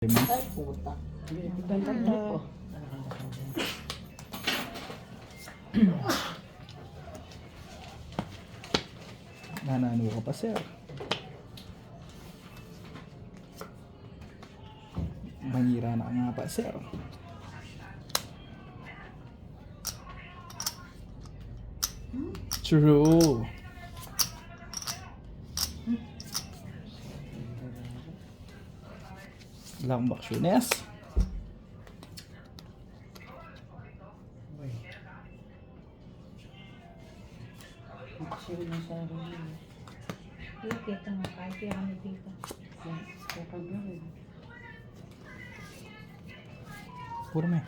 Ay, puta. Ganda po. Nanano ka pa, sir. Manira na ka nga pa, sir. True. Lang baksyunes. Sino na sa rin. Iya, kita nga kahit kaya kami dito. Kapag na rin. Puro me.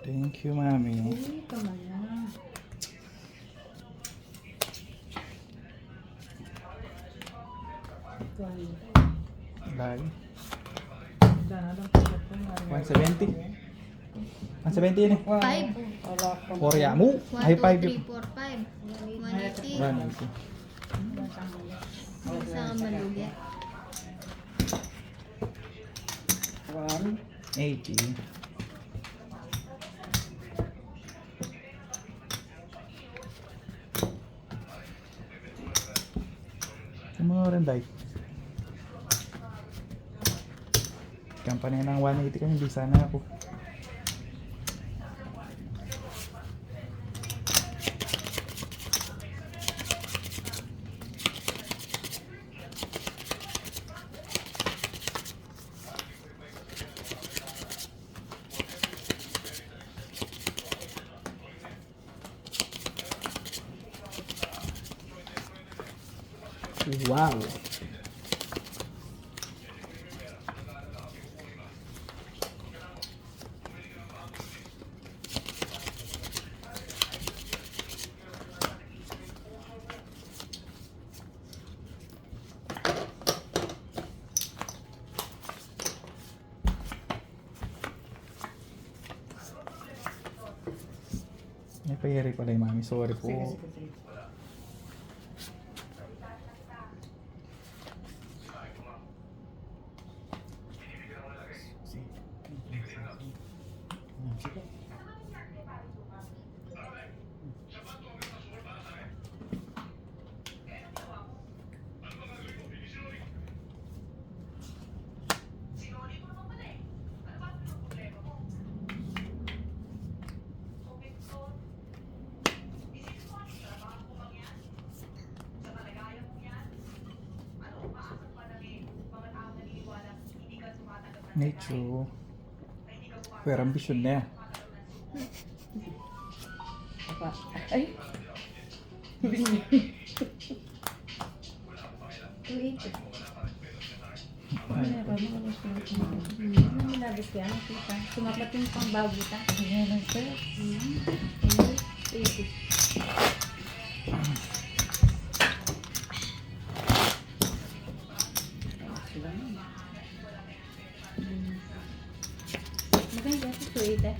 Thank you, mami. Uy, kaman na. Lagi. Dana lang po ito. 170. 170 yun eh. 5. Wala pa. Korea mo. Ay, 5 1, yun. 2, 3, 4, 5. 180. 180. Isang malugi. 80. Yung mga oranday. Kampanya ng 180 ka, hindi sana ako. Wow! May payari pala yung mami. Sorry po. Sige, sige, sige. Nature. Pero ambisyon na yan. Apa. Ay. 280. Ano nilabas kaya? Nakita. Sumapat yung pang bago ta. Ayan lang sir. 80. Sila na. Maganda sa 280.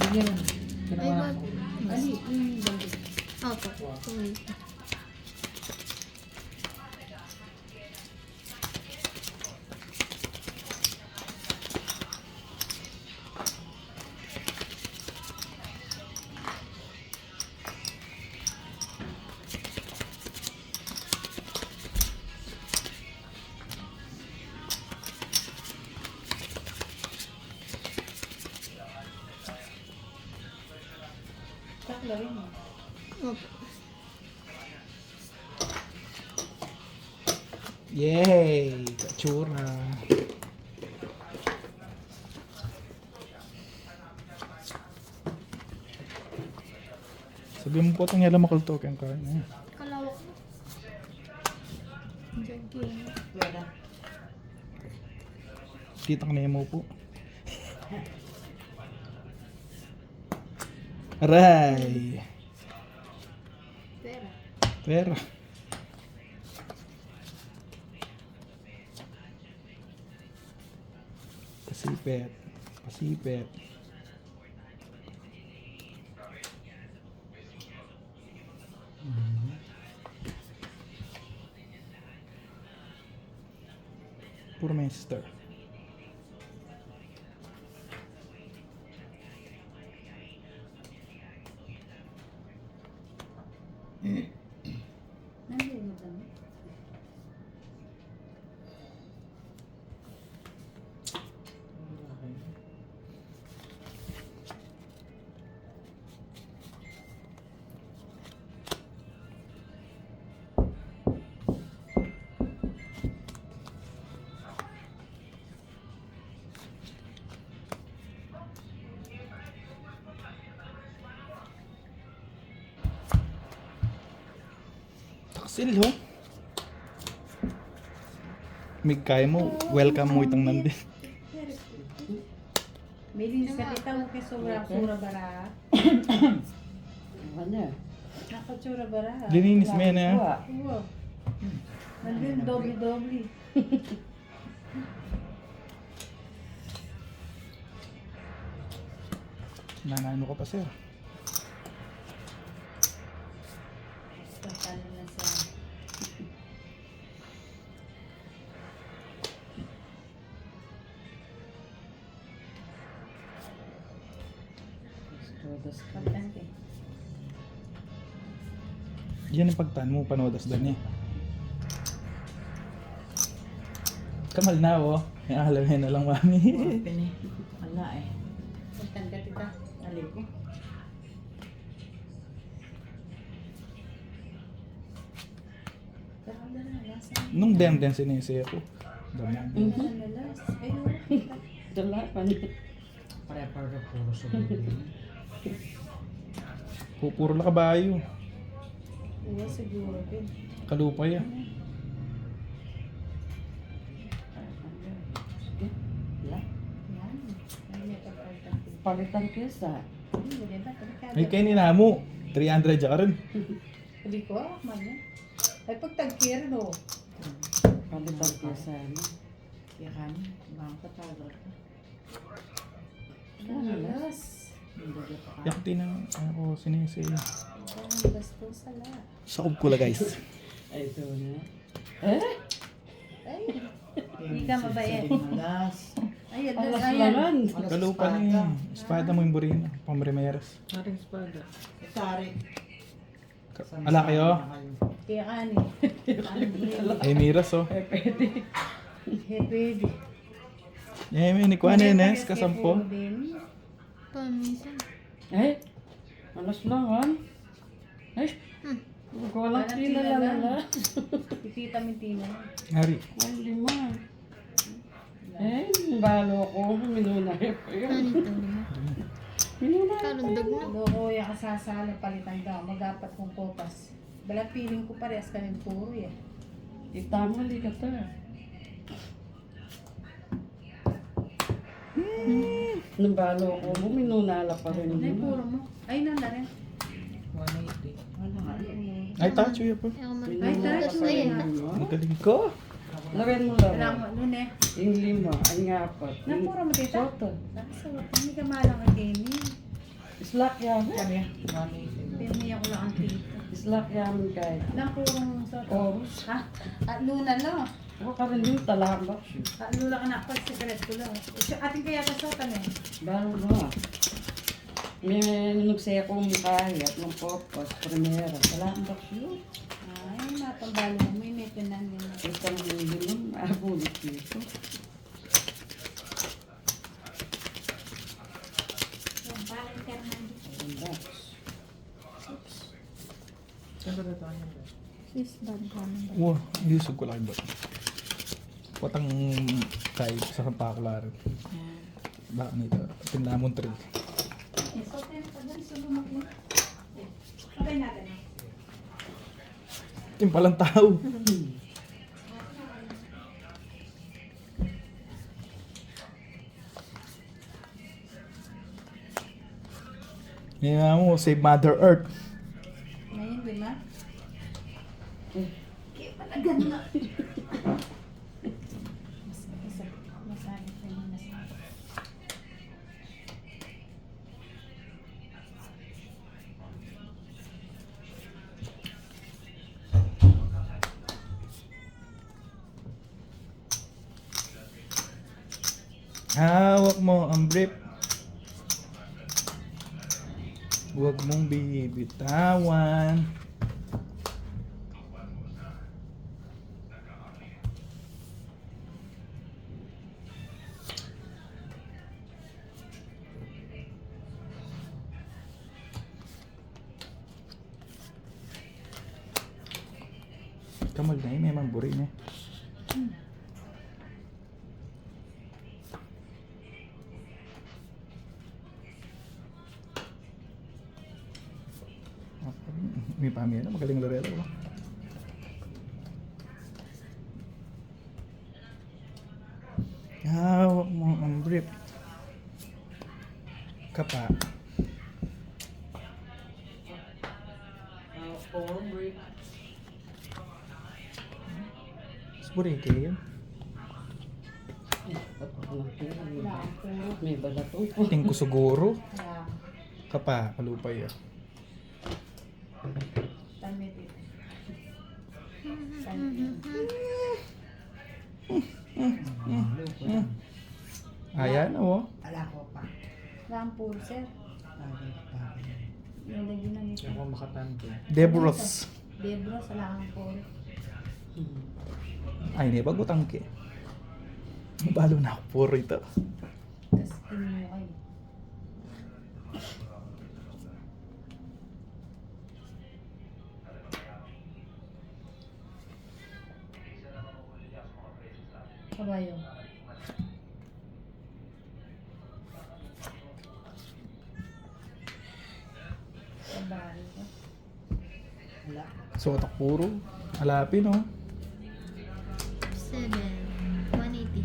Bigyan lang. Ay, Ginawa wag. ko. Ano yung bando? Opo. 280. Sakla rin mo. Opo. Yay! Katsura! Sabi mo po itong yala makultok yung car na yan. Kalawak mo. Jogging. Wala. Kitang nemo po. Aray! Pera. Pero, Pasipit. Pasipit. Purmester. Nandiyan mo dami. Taksil ho. Mig kaya mo, welcome mo itong nandin. May linis ka kita mo kay sura bara. Ano? Nakatsura bara. Lininis mo yan eh. Wow. Nandun, doble-doble. Nanano ka pa sir. Tantalo na sa... Todos ka. Pagtante. Yan ang pagtan mo, panodas dan eh. Kamal na oh. May ahalawin na lang mami. Pini. Wala eh. Pagtante kita. Alay ko. Karanda na, lasa. Nung dem sinisi ako. Dami. Nalas. Ayun. Dala pa niya. Pare-pare puro sa bibig. Puro la kabayo. Oo, siguro din. Kalupay ah. Sige. Wala. Yan. Ay, may pagpagtante. Palitan kesa. Hindi ba? Ay kayo ninamo. 300 ka rin. Hindi ko, man yan. Ay, pagtagkir, no? Palitan kesa. Kaya kanya. Mga katagal ka. Nalas. Hindi pa ka. Yakti na ako sinisi. Ang basto sa lahat. Sakob ko la guys. Ay, ito na. Ay, hindi ka mabait. Alas. Ay, Alas ayan. langan. Kalupa niya. Espada mo yung burina. Pamremeras. Haring espada. Sari. Ala kayo? Kaya kani. Ay miras oh. Hepede. Eh, may ni Kuan Enes, kasampo. Paminsan. Eh? Alas langan. Ay. Walang tila lang na. Titita mintina. Hari. Ay, 5. Eh, balo ko. Minuna pa Ano yun. ito? Lima? Minuna. Karundag na. Loko yung kasasala palitan daw. Magapat kong kopas. Bala feeling ko parehas ka rin puro eh. Itamali ka ta. Nung balo ko, minunala pa rin. Ay, puro mo. Ay, nanda rin. 180. Wala nga rin. Ay, tacho yan po. Ay, ako Ay, marunong. touch. Ayun. Ang galing ko. Lawin mo Kailangan lang. mo nun eh. Yung 5, ay ngapat. Napuro mo tita. Soto. So, hindi ka malang ang dini. Islak yamin. Sabi, 180. Piniya ko lang ang tita. Islak yamin kahit. Napurong soto. Orus. Ha? At luna lang. Ako ka rin din talambak. At lula ka na. Pag secret ko lang. Ating kaya ka sotan eh. Balo ba? May nunugse akong kahit ng popos, primera. Talambak yun. Ay, matambalo mo. May meto na nila. Isang hindi nun, maabulot dito. Talambak. Sis, dami ko naman. Wow, iusog ko lang ba? Patang kahit sa kapaklaran. Baka nito, tinamon tree. Sotan pa dyan. Sulumak mo. Okay natin. Yung palang tao. Yan mo, save Mother Earth. Ngayon, di ba? Mas masabi ko yung mas Hawak mo ang brief. Huwag mong bibitawan. Kamal na may mamburi niya. May pamilya, magaling lorero. Hawak mo ang brief. Kapa. Burike yun. Wala ang puro. May balatong. Tingin ko siguro. Wala. Kapa, kalupay yun. Tamit ito. Tamit. Ayan, oh. Ala ko pa. Wala ang puro, sir. Yung lagi na nito. Ako makatante. Debros. Debros, wala ang puro. Ay, hindi pag-utang ke. Balo na ako puro ito. Tapos mo kayo. Kabayo. Kabayo ka. Ala. So, atak puro. Alapin, oh. 7. 180.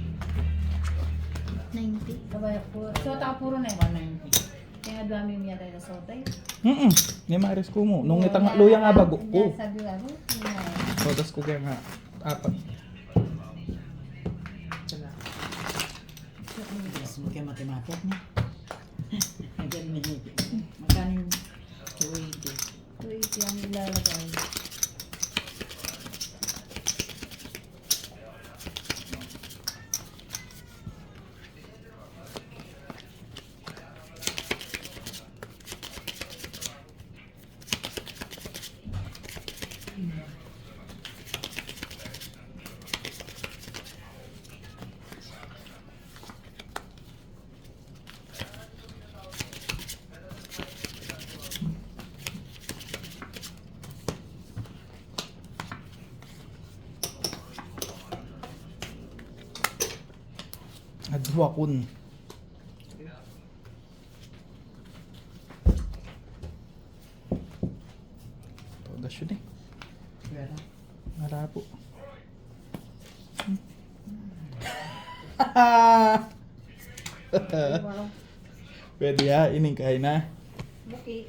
90. Kabayo puro. So, taka puro na yun. Kaya dami mo yata yung sotay. Ni Maris ko mo. Nung itang luya nga bago ko. Sabi ko, So, tas ko kaya nga. Apat. Ala. Yes, magka-matematik na. Magkano yung 280? 280 ang ilalagay. Adwakun. Todas yun eh. Pero, Marapo. Wow. Pwede ha, iningkay na. Buki.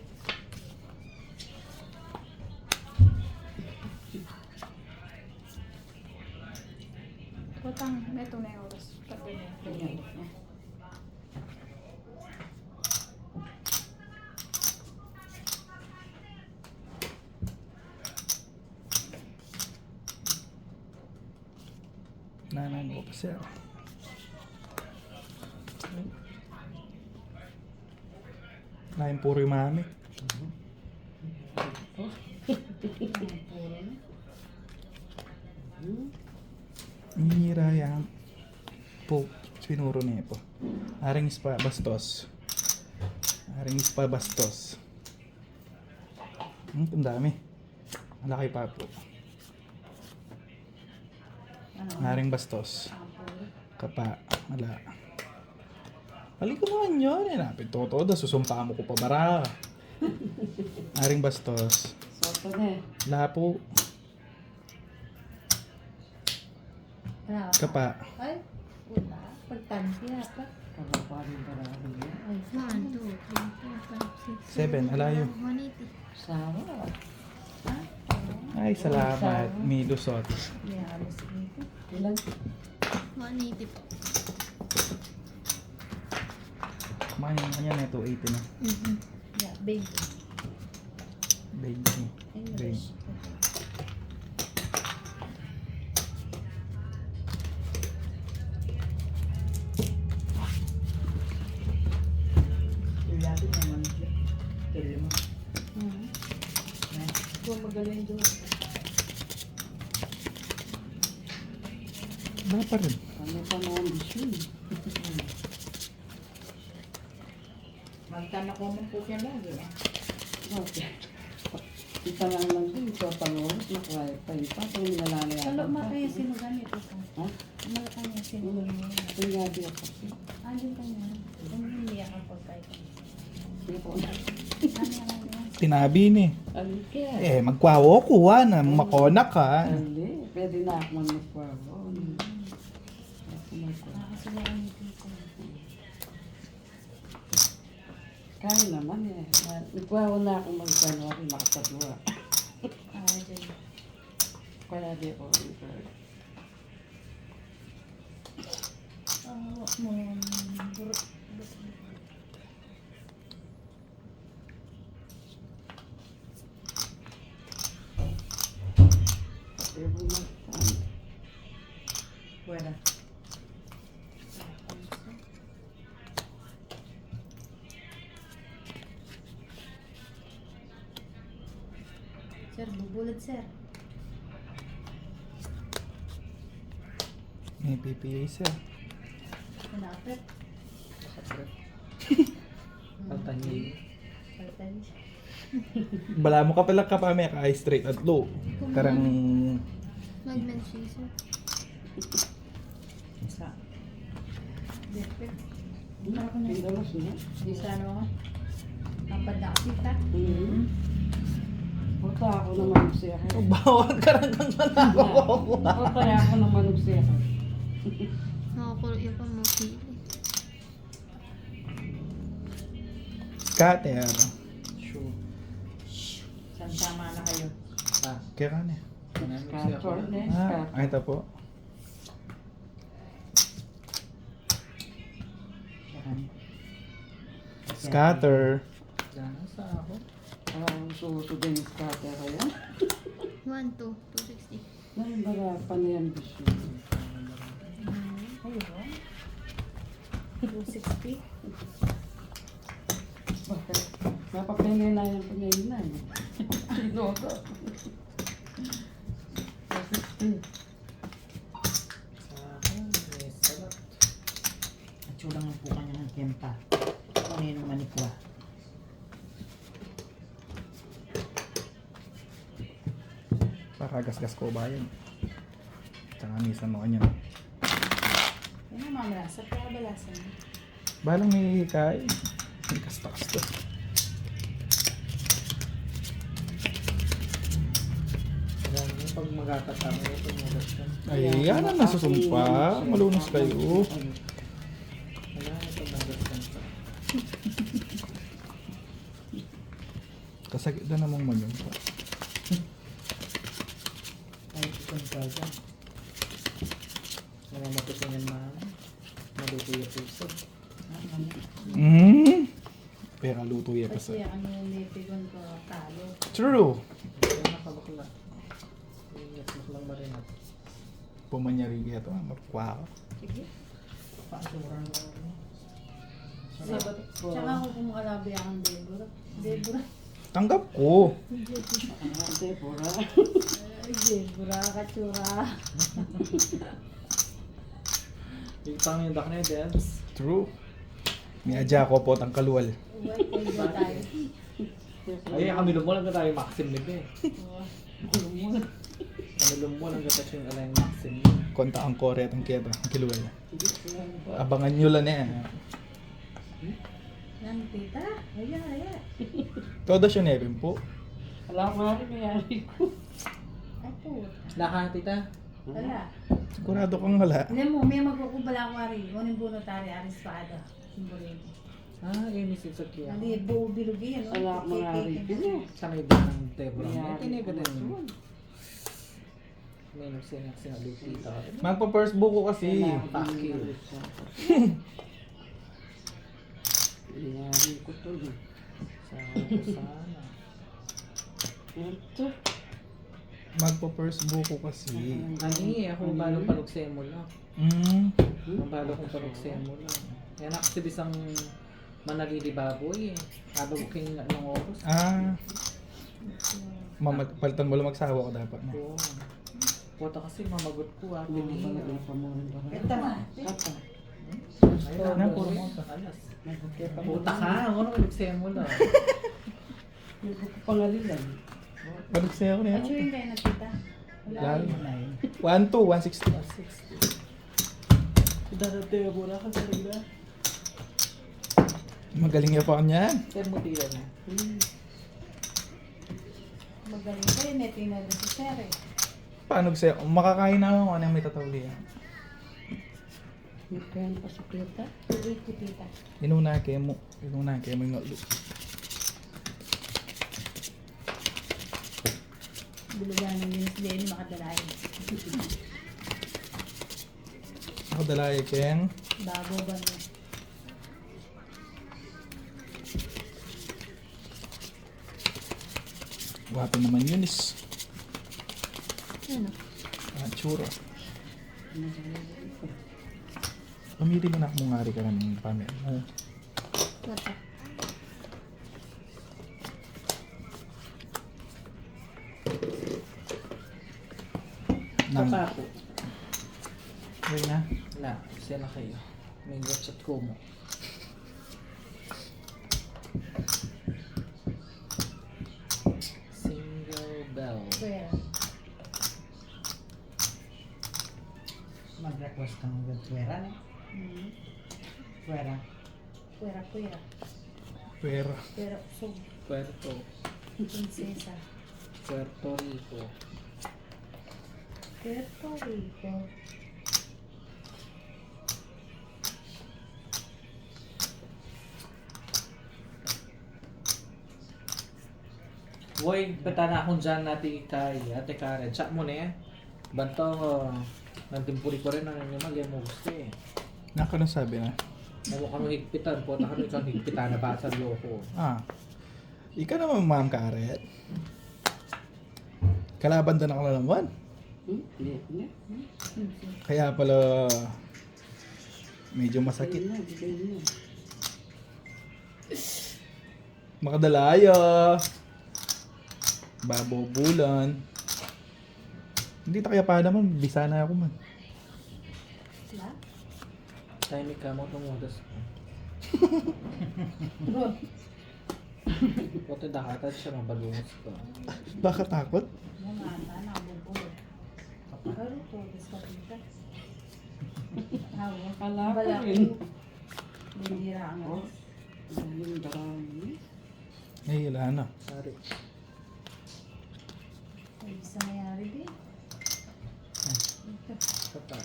Putang, neto na yung oras. Pati na. Nanan ko pa siya. Lain puro yung mami. Mira yang po sinuro niya po. Aring ispa bastos. Aring ispa bastos. Ang dami. Ang laki pa po. Aring bastos. Kapa. Wala. Balik ko naman yun. Napin todo. Susumpa mo ko pa bara. Aring bastos. Soto na eh. Wala po. Wala ka. Kapa. Ay, wala. Pagtansi yata. Kababarin barado niya. Ay, 1, 2, 3, 4, 5, 6, 7, alayo. 180. Sawa. Ay, salamat. Milusot. yaris dito. Ilan? 180 po. Kumain niya na 280 na. Yeah, big. 20. English. galing doon. Wala pa rin. Ano pa mga ambisyon? Magtana ko mo po siya lagi. Okay. Isa lang lang din, ito pangulit, nakuha pa kung nilalala Salo makaya sino gamit ito? Ha? Malakanya sino gamit? Ito yung gabi ako. Andun ka niya. Kung hindi ako pagkain. Hindi ko na. Ano yan? Tinabi ni. Alin kaya? Eh, magkwawo kuha na. Makonak ka. Alin, pwede na ako magmagpawa. Nakakasulaan ni Tito. Kaya naman eh. Nagpawa na ako mag-January, makatadwa. Dyan. Kaya di ako refer. Every month. Buena. Sir, bubulad sir. May PPA siya. Pinapit. Pagtan niya. Palitan siya. Bala mo ka pala ka pa may ka straight at low. Karang Mag-mention. Isa. Depit. Pindalas niya. Di sa ano nga. Ang padaksit ha. Punta ako ng manugsiya. bawal ka rin kang manakaw. Punta ako ng manugsiya. Nakakulo yung pamapili. Scatter. Sure. Saan tama na kayo? Kaya ka na. Scatter na. Ay, ito po. Scatter. Gano'n sa ako? Suso din yung scatter kaya. 1, 2, 260. Nahibarapan na yan bisyo. Ayun. 260. Bakit? Napapingay na yung pingay na eh. Sino ka? 260. Sa ako, yes, salat. At sulang po kanya ng kempa. Ano yun ang manikwa? Pakagasgas ko ba yan? Tsaka minsan mo kanya. Yan ang mamalasa. Kaya balasan. Balang may hikay. May kasta-kasta. Alam mo, pag magkakasama ko, pag magastan. Ay, yan ang nasusumpa. Malunos kayo. Wala na pag magastan pa. Kasakit na namang manumpa. Ay, ikon ka dyan. Wala matutunan man. Maluto yung puso. Pero luto yan kasi. Kasi ano yung nipigon ko talo. True. Ito nakabakla. Ingat mo lang marinat. Pumanyari ito. Magkwa ako. Sige. Paasuran mo. Sabat. Tsaka ako kumakalabi ang Debora. Debora. Tanggap ko. Debora. Ay, Debora. Katsura. Yung pangyandak na yung dance. True. May adya ko po ang kaluwal. Uway, pwede tayo. Ay, kami lumol lang tayo Maxim nito eh. Kami lumol lang tayo yung alay Maxim. Konta ang kore at ang keta. Ang kiluwal. Abangan nyo lang eh. Yan, tita. Aya. Todo siya nevin po. Alam nga rin mayari ko. Apo. Lahat tita. Wala. Sigurado kang wala. Alam mo, may magkukubala ko rin. Unin buno tari, arispada. Simbolin. Ah, yun yung sisakya. Hindi, buo bilugi yan. Alam mga rin ko. Sa may din ng Debra. May Mayari tiniba din. ko. May nagsinag tita. Magpa-first book ko kasi. Fuck you. Mayari ko to. Sana. Ito. Magpa-first book ko kasi. Ani, ako balo paluksemo lang. Ang balo kong paluksemo lang. Yan activist ang manalili baboy eh. Ababukin na ng oras. Palitan mo lang magsawa ko dapat. No? Oo. Puta kasi mamagot ko ah. Hindi pa na pamurin pa. Ito. Apa. Ayun na, puro mo sa kalas. Puta ka, ako naman nagsemula. Hindi ko pangalilan. Panagsaya ko na yan. Actually, kayo na tita. Lalo. Wala yun. 1-2, 160. 160. Darating ako na kasi nagla. Magaling niya pa kanyan. Kaya mo tira na. Magaling kayo, neto yung nado si Sir eh. Paano sa'yo? Makakain na ako ano yung may tatawli yan. Kaya pa sa pita. Tuloy ko tita. Inuna kayo mo yung ulo. Bulugan ng Linis Lenny, makadalayan. Ako dalay keng. Bago ba niya? Wapo naman yun is. Ano? Tsura. Pamili mo na kung ngari ka ng pamilya mo. Wata. Papa ko. Okay na. Na, siya na kayo. May chat ko mo. Single bell. Kuya. Mag-request ka ng pwera na. Pwera. Kuya, kuya. Pera. Pero usog. Puerto. Prinsesa. Puerto Rico. Puerto Rico. Boy, pata na akong dyan natin kay Ate Karen. Chat mo na eh. Banto, nantimpuri ko rin ang inyong mali mo gusto eh. Nako na sabi na. Nawa ka nung higpitan po, taka nung isang higpitan na ba sa loko. Ikaw naman ma'am Karet. Kalaban doon ako na naman. Hindi. Kaya pala medyo masakit. Hindi. Makadalaya. Babobulan. Hindi ta kaya pa naman, bisa na ako man. Sila? Timing ka mo itong udas ko. Puto dakatan siya mabalungos ko. Bakit takot? Yung ata, nakabubulo. Pero to, gusto ko tita. Hawa. Akala ko Bala rin. ko. Bindira ang Oh. oras. Yung darami. Ay, wala na. Sorry. Ay, isa mayari din. Ito. Pata.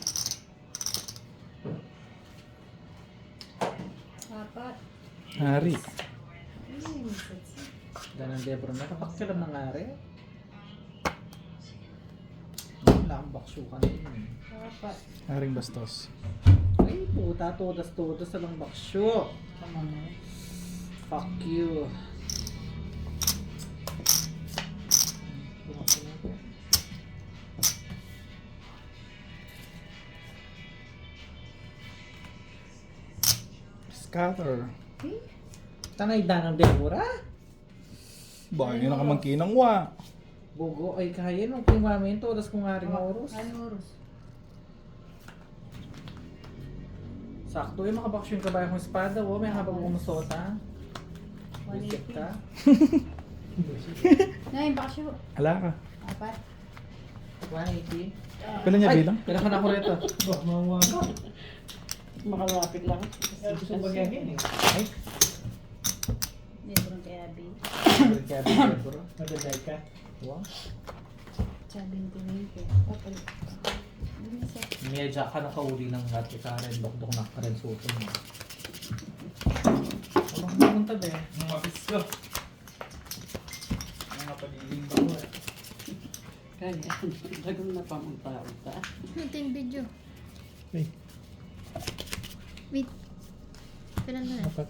Apat. Hari. Ay, misats. Ganang Debro na. Kapakilam ng ari. Wala akong baksukan din. Apat. Haring bastos. Ay, puta, todas na lang baksyo. Tama mo. Fuck you. Scatter. Tanay da ng Deborah? Bakit yun nakamang kinangwa? Bugo ay kaya nung kimamento, tas kung nga rin oros. Ano oras? Sakto yung makabaksyo yung kabayo kong espada, oh. May habang umusota. Visit 180. ka. Nay, bakasyo. Hala ka. Apat. 180. Pila niya bilang? Kailangan ako rito. Makalapit lang. Gusto ba ganyan eh? Ay, Dito ng kay Abby. kaya Deborah. Nagaday ka. Wow. Sabi ng tingin Apat. Medya ka nakauli ng Ate Karen, dokdok na Karen Soto mo. Anong pumunta ba eh? Mga mapis ko. Mga pagiging bago eh. Kaya, dagang na pamunta-unta. Ito yung video. Hey, Wait. Pilan mo na. dapat.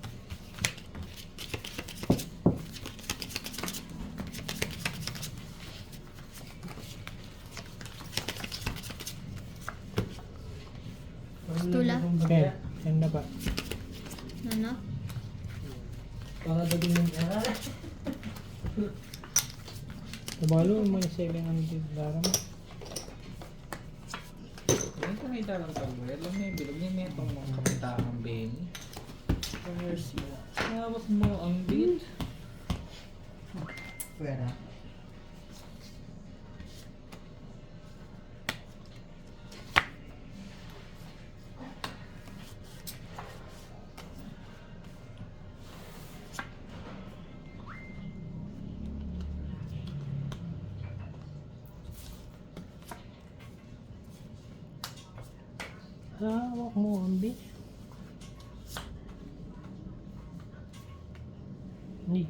Tula? Okay, yan na ba? Ano? Para daging yung Balo, may 700 darang. Ngayon ka may dalang kalway. Alam mo yung bilog niya may itong mga kapitahang Benny. Hawak mo ang beat. Pwera. Hawak mo ang bit. Ni.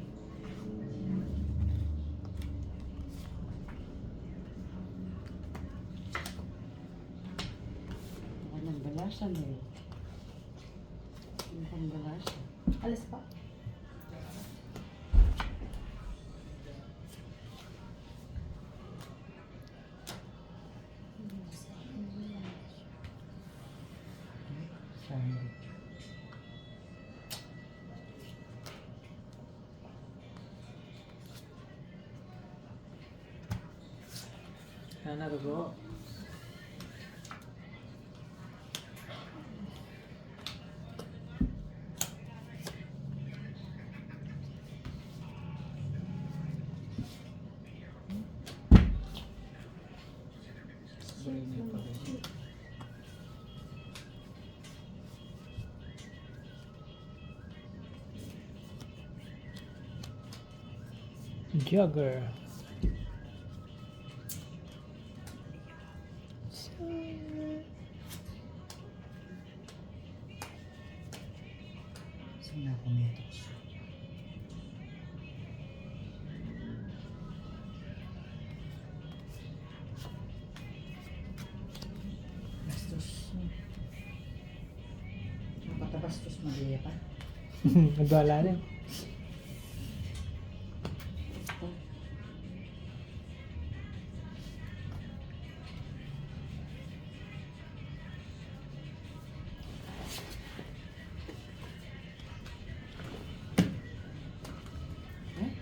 Walang balasan eh. Walang balasan. Alas pa. Sana bro. Benny pa rin. Jogger. Saan na kumitos? Bastos. Patabastos magaya pa. Nagwala rin.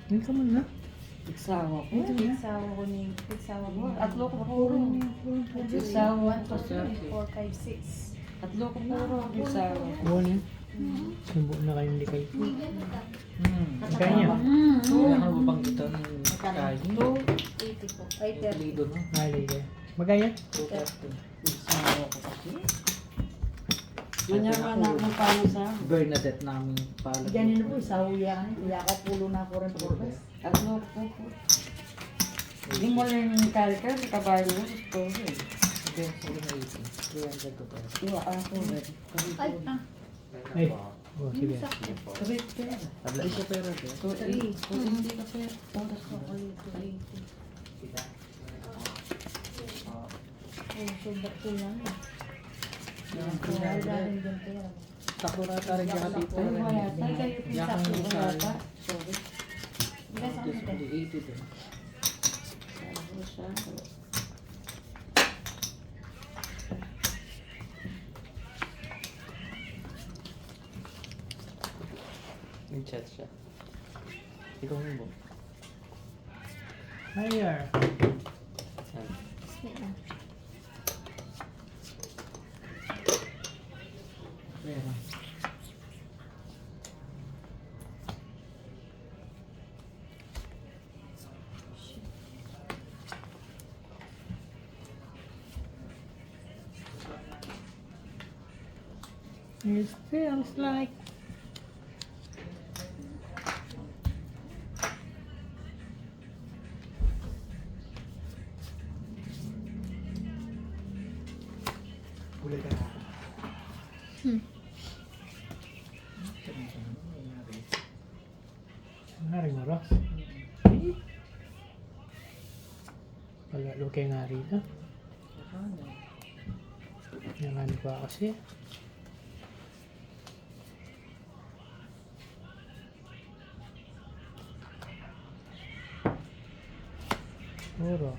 Hindi ka man na. Iksawa ko. Pigsawa ko ni pigsawa ko. Atlo ko puro. Iksawa ko. 4, 5, 6. Atlo ko puro. Iksawa ko. Buwan yan. Subo na kayong likay. Kaya niya. Kaya ka mabanggitan ng kain. 80 po. Ay, 30. Lido no? Mali ka. Magaya? 230. Iksawa ko kasi. Manyaman na akong paano sa Bernadette namin pala. Ganyan na po, sa huyan. Kaya ka pulo na ako rin po. atlo ko po. Hindi mo lang yung kalka, sa kabayo mo, gusto ko eh. Sige, sige na 80. 300 to to. Iwa ako rin. Ay, Ay. Oh, sige. Kabit ka. Tabla siya pera ko. Kung hindi ka pera, oras ko ko ito. Oh, sobrang kulang eh. Kaya Dahil din pera. Takbo na tayo ka dito. Ay, wala. Ay, kayo Yakang pinsak ko isa. wala. Sorry. Ilan sa Yes, kanila? 80 din. Sabi siya. Nag-chat siya. Ikaw mo. Higher. Pera. It feels like Huli ka na. ngari mo ro. Wala lo kay ngari na. Yan pa kasi. Puro.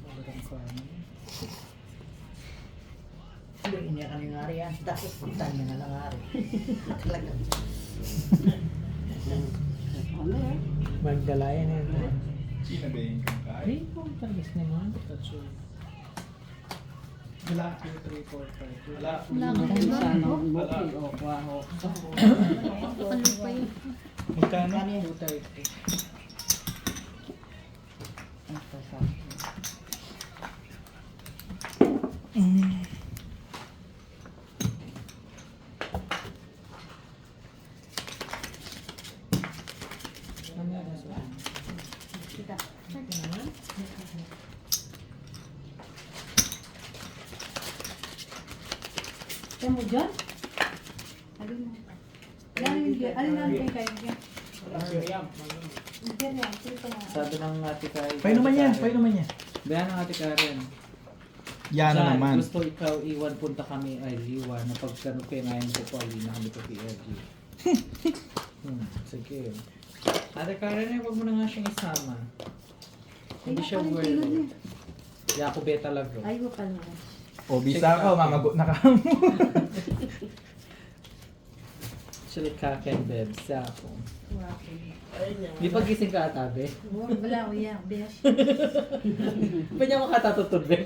Magandang kami. Hindi, hindi ka ng ari yan. Tapos punta niya na lang ari. Talaga. Ano eh? Magdalayan yan. Sino ba yung kay? Ay, kung talis naman. Tatso. Wala. 2, 3, 4, 5. Wala. Wala nga Dahil ba? sana bukid o kuha ho. Kalupay. Magkano? Kano yan? 230. Ang sasakit. Kita. Kaya mo dyan? Alin mo? Alin na kayo kayo? Hindi yan. Ito na. Sabi ng ate Karen. Painom man yan, painom man yan. Bayan ng ate Karen. Yan na Saan naman. gusto ikaw iwan, punta kami ay iwan. Na pagkano ngayon ko po, na kami po PLG. Sige. Ate Karen, eh, wag mo na nga siyang isama. Hindi siya worth it. Yaku beta love. Ay, ko pala. O, bisa ka, mamagot na ka mo. Actually, kaken bebs. Yaku. Wow. Di pa gising ka atabe? Wala ko yan. Besh. Pa niya makatatutod, be?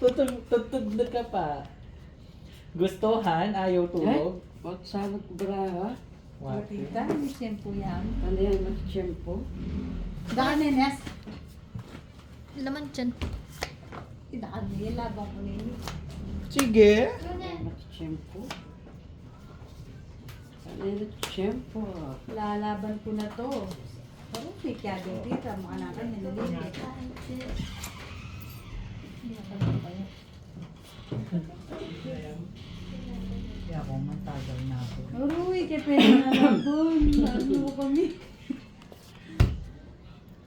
Tutod na ka pa. Gustuhan, ayaw tulog. Wag salot bra ha. What? Tita, may shampoo yan. Ano yan mas shampoo? Daka nenes. Laman dyan. Daka niya. Labang ko nini. Sige. Mas shampoo? Ano yan mas shampoo? Lalaban ko na to. Pero may kaya din tita. Makanakan niya nalilit. Hindi na pala kayo. Kaya ako matagal na ako. Uy, kaya pwede na labon. Ano kami?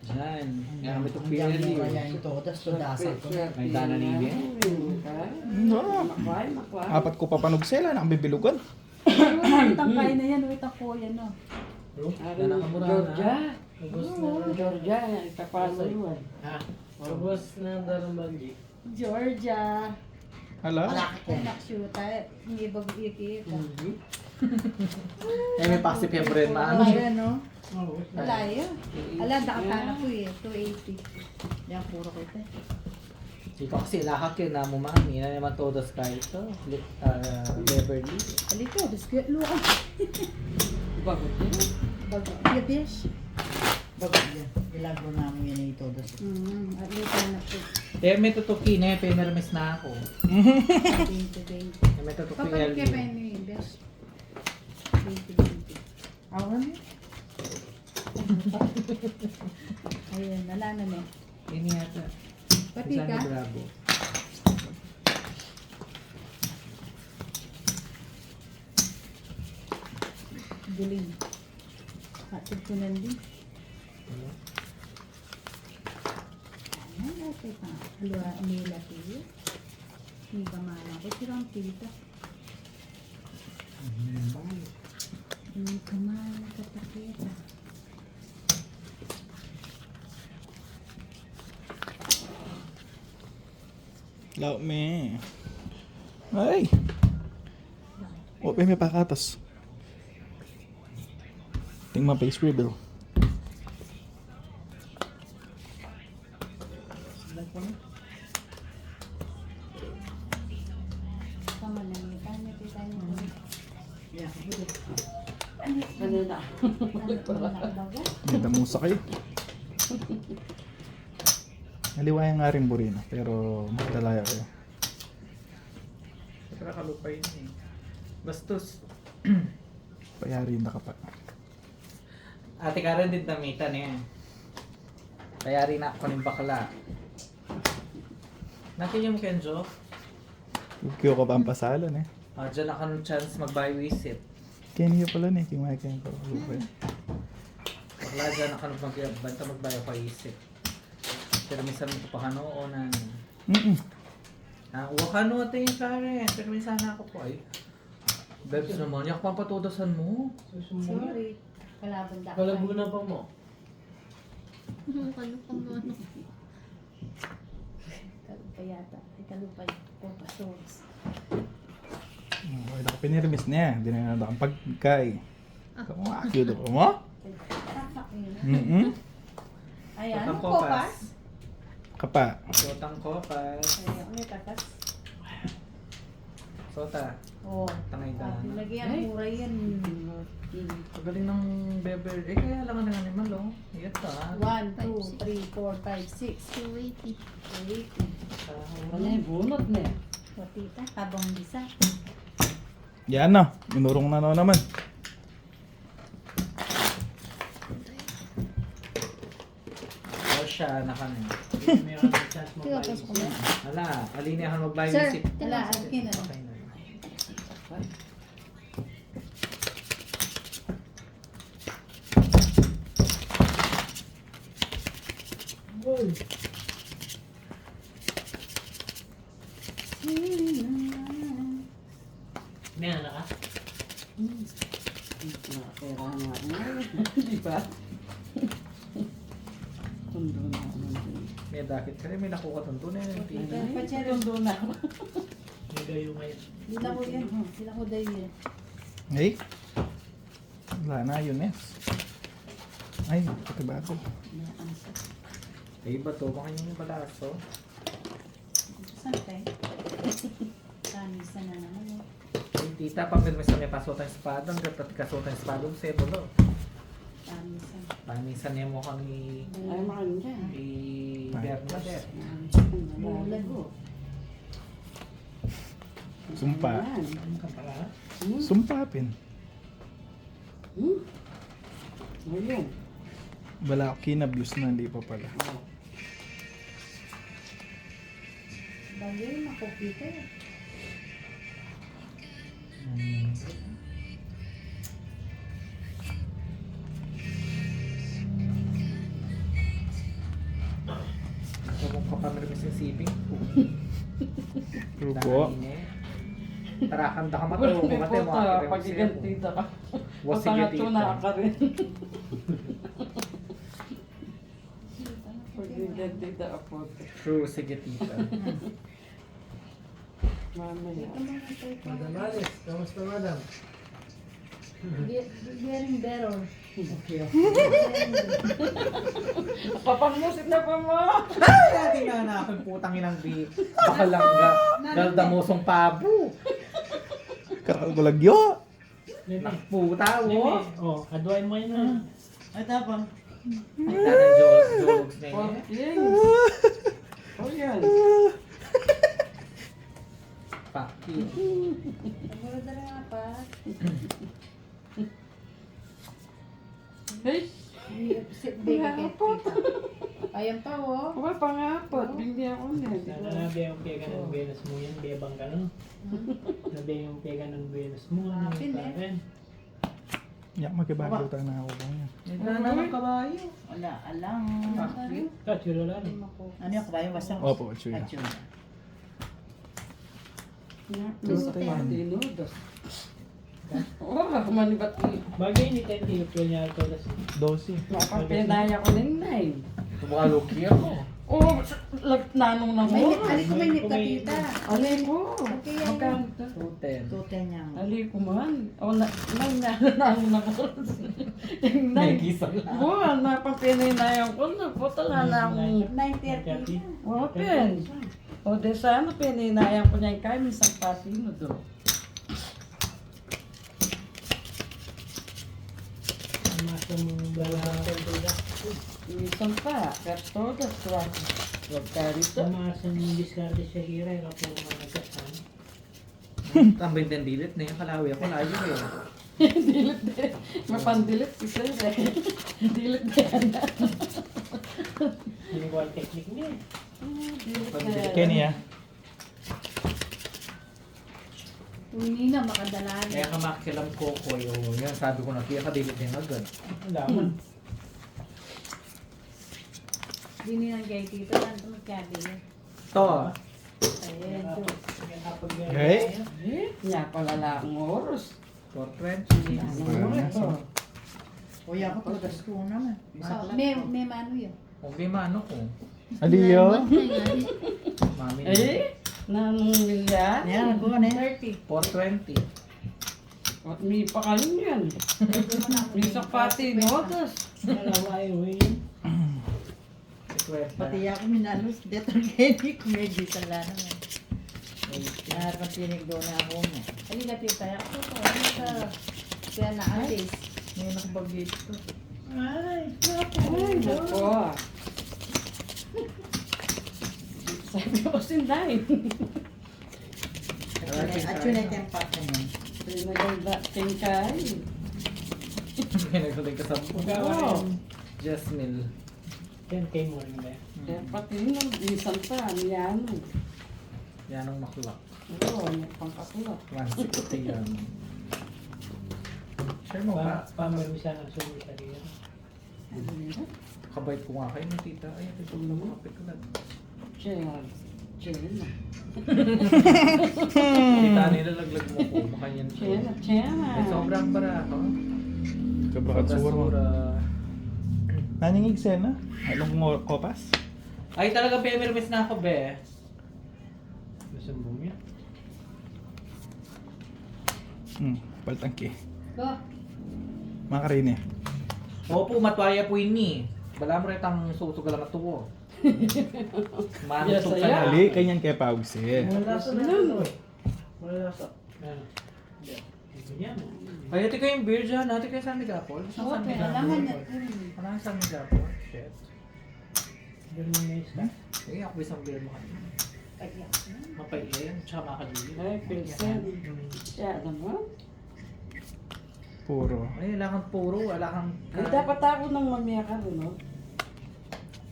Yan. Yan kami itong Hanggang PLG. mura yan ito. Tapos tudasal ko. May dana ni Ibe? No. Makwai, makwai. Apat ko papanog sila, nakabibilugan. Itang kain na yan. Itang ko yan. Oh. Ano, Nakamura na. Georgia. Ubus Georgia, itapaluan. Ubus na ang darambagi. Georgia. Hala? Anak shoota. Hindi ba ikita? Eh, may pasip yung bread man. Wala yan, no? Wala yan. Ala, dakatana ko eh. 280. Yan, puro ko ito. Di pa kasi lahak yun na mo mami. Na naman todos kayo ito. Beverly. Alito, biskuit luka. Bagot yun. Bago. Yabish. Bago yan. Ilagro namin yan ito. Alito na po. Eh, may tutuki na eh. Penermes na ako. 20-20. Eh, may tutuki Papalit LG. ka pa yun eh, Besh. 20-20. Ako na Ayun, wala na na. Ini yata. Pati ka? Johnny Bravo. Duling. Hatid ko nandun. Ano na ito pa? Halwa, nila tiyo. Hindi ka malang ko. Sirang tita. Hindi ka malang katakita. Lao me. Ay. O, may pakatas. Tingnan pa scribble. Tama na niya. Kanya tita niya. yan. Ano na? May damusa kayo. Naliwayan nga rin burino, pero magdalaya kayo. Saka kalupay yun eh. Bastos. Payari na ka pa. Ate Karen din namitan eh. Kaya rin ako ng bakla. Natin yung Kenjo. Kaya ka pa ang pasalan eh. Diyan ako ng chance mag-buy-visit. Kaya pala ni Kimakin ko. Bakla dyan ako magbanta mag-buy-visit. Pero minsan mo pa o na. Uwa ka no, Ate Karen. Pero minsan ako po ay. Bebs naman, yak pampatudasan mo. Sorry. Kalaban da. Kalabuna pa mo. Ano pang ano? Kalupay yata. Kalupay. Papasos. Okay, pinirmis niya. Hindi na nakakapagkay. Kung akyo ko mo? Tatak yun. Ayan, Sotang kopas. kopas. Kapa. Sotang kopas. Ayan, ulit tatas. Sota. Oh, Tangay at daan. lagyan, mura yan. Pagaling ng beber. Eh, kaya lang ang animal, oh. Ito, ah. 1, 2, 3, 4, 5, 6, 280. 8. Ano yung bunot na yan? O tita, habang bisa. Yan na. Minurong na naman. O siya, nakanin. Meron ng chance mo Tiga, pasok ko na. Ala, alinihan mag-buy Sir, music. Wala, akin na. Okay na. May anak ka? Nakapera nga nga. Di ba? Tundo na ako ng May dakit ka rin, may nakuha tunto na yun. Tita, patsara. Tundo na ako. May gayo ngayon. Dila ko yan. Dila ko dahil yan. Ay. Wala na yun eh. Ay, pati bago. Eh, ba to? Baka yung balaso. Saan tayo? Kanisa na naman. Ay, tita, pag may may pasotang espada, ang dapat kasotang espada, sebo do. Kanisa. Panisan niya mo kami Ay, makan dyan. i Bernadette. Bulag ko. Sumpa. Ano ka pala? Sumpapin. Ayun. Wala ako kinabuse na, hindi pa pala. Bagay, makukita eh. Ako kung kapamirimis yung siping. Rubo. Tara, kanta ka matulog. May Kumate mo. puta, pagigantita ka. Patangatuna ka rin. Pagigantita ka po. True, sige tita. Mamaya. Madam Alice, kamusta madam? Getting better. Papangusit na pa mo! Ay, tinanapin putang inang di. Baka lang galdamosong pabo. Kakalagyo. Nakputa, Nene, oh. oh, adwain mo yun na. Ay, tapang. Ay, tanang jokes na yun. Yes! Oh yan. Paki. Nagmura na nga pa. Hey! Bigay kay tita. Ayan pa oh. Wala pangapot. Bindi ako na. Sana nabi yung pega ng Venus mo yan, bebang ka no? Nabi yung pega ng Venus mo, ano Apin yung eh. parin? Ya, magkibago tayo na ako ba yan. Nagdadalang kabayo. Wala, alang. Paki. Katsura lang. Ano yung kabayo? Basta Opo, chuya. Katsura. Gusto ko tinudos. Oh, ako manibat ko. Bagay ni Ted Hilton niya ito. 12. Mapapinaya ko ng 9. Tumakalukir mo. Oh, nanong na May mo. ali ko may nip ka tita. Ali ko. Okay, yan. Magkano to? 210. Tute niya. Ali ko man. O, nanong na ko. Yung May 9. kisa lang. Oh, napapinayan ko na. Puta na akong 9:30. open. O, de sana pininayan ko niya yung kain. Minsan patino do. Ang masa mong bala. Minsan pa. Kastodas. Huwag ka rito. Ang masa mong diskarte sa hiray kapag mga nagkasan. Tambay din dilit na yung kalawi ako layo eh. Dilit din. Mapandilit si Sir eh. Dilit din. Hindi ko ang technique niya eh. Dilit din. Kenny ah. Hindi na makadalaan. Kaya ka makikilam ko yung yan sabi ko na kaya ka dilit din agad. Ang laman. Hindi na kay tita. Ano magkabi yan? To. Ayan. Kapag Okay. Nya pala lang oras. 420. Ano mo ito? Kuya ko, tugas ko naman. May mano yun. Okay mano ko. Aliyo. Mami. Eh? Nanong milyan? Yan, ako na 30. 420. At may pa kayo yan. May sapati no? Tas. Nalawa yun. Pati ako minalos, detergenic, may diesel lang naman. Lahat ng tinig doon na ako mo. Halika tita, ako to. Ano ka? Kaya naalis. May nakabagit ko. Ay, Ay, nako. Sabi ko sinday. At yun ay tempa ko niya. Pinaganda tingkay. Pinagulay ka sa Oo. Jasmine. 10K mo rin ba? Kaya pati nung bisan pa, yan. Yan ang makulak. Oo, may pangkatulak. 160 yan. Share mo ba? Pamero siya ng sulit sa riyan. Kabait ko nga kayo ni tita. Ay, ito lang mga pikulat. Chill. Chill na. Tita, nilalaglag mo po. Baka yan Chill siya. na, chill na. Ay, sobrang barato. Kabakat suwar mo. Basura. Naningig sena? Anong kopas? Ay, talaga pemirmis na ako, be. Masumbong niya. Paltangki. Go. Makarine. Opo, matwaya po ini. Bala mo rin ang susugal na tuwo. Manusok ka Yes, na. Ali, kanyan kaya pawagsin. Wala sa na. Wala sa. Ano? Ito niya mo. Ay, ito yung beer dyan. Ito kayo sa Megapol. Saan sa Okay, Megapol? alangan na. Wala sa Megapol. Shit. Ganun mo na isa. Eh, ako isang beer mo kanina. Mapaiin, tsaka makadili. Ay, pilsen. Siya naman. Puro. Ay, wala kang puro. Wala kang... Ay, dapat ako nang mamaya ka rin, no?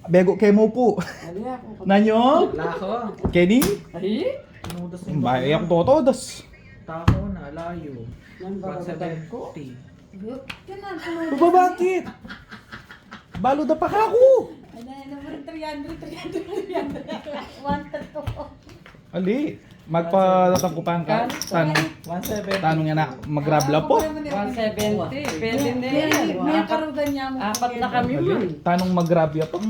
Bego kay mo po. Ali ako. Nanyo? Wala ako. Kenny? Ay? Nudas Mbay ako totodas. Tako na, layo. Yan ba ko? 170. Yan na, Ba bakit? Balo da pa ako. Ay, number 300, 300. Wanted to. Ali, magpatatangkupan ka. 170. Tanong nga na, magrabla po. 170. Pwede na yan. May karugan niya mo. Apat na kami Ali, man. tanong magrabya po.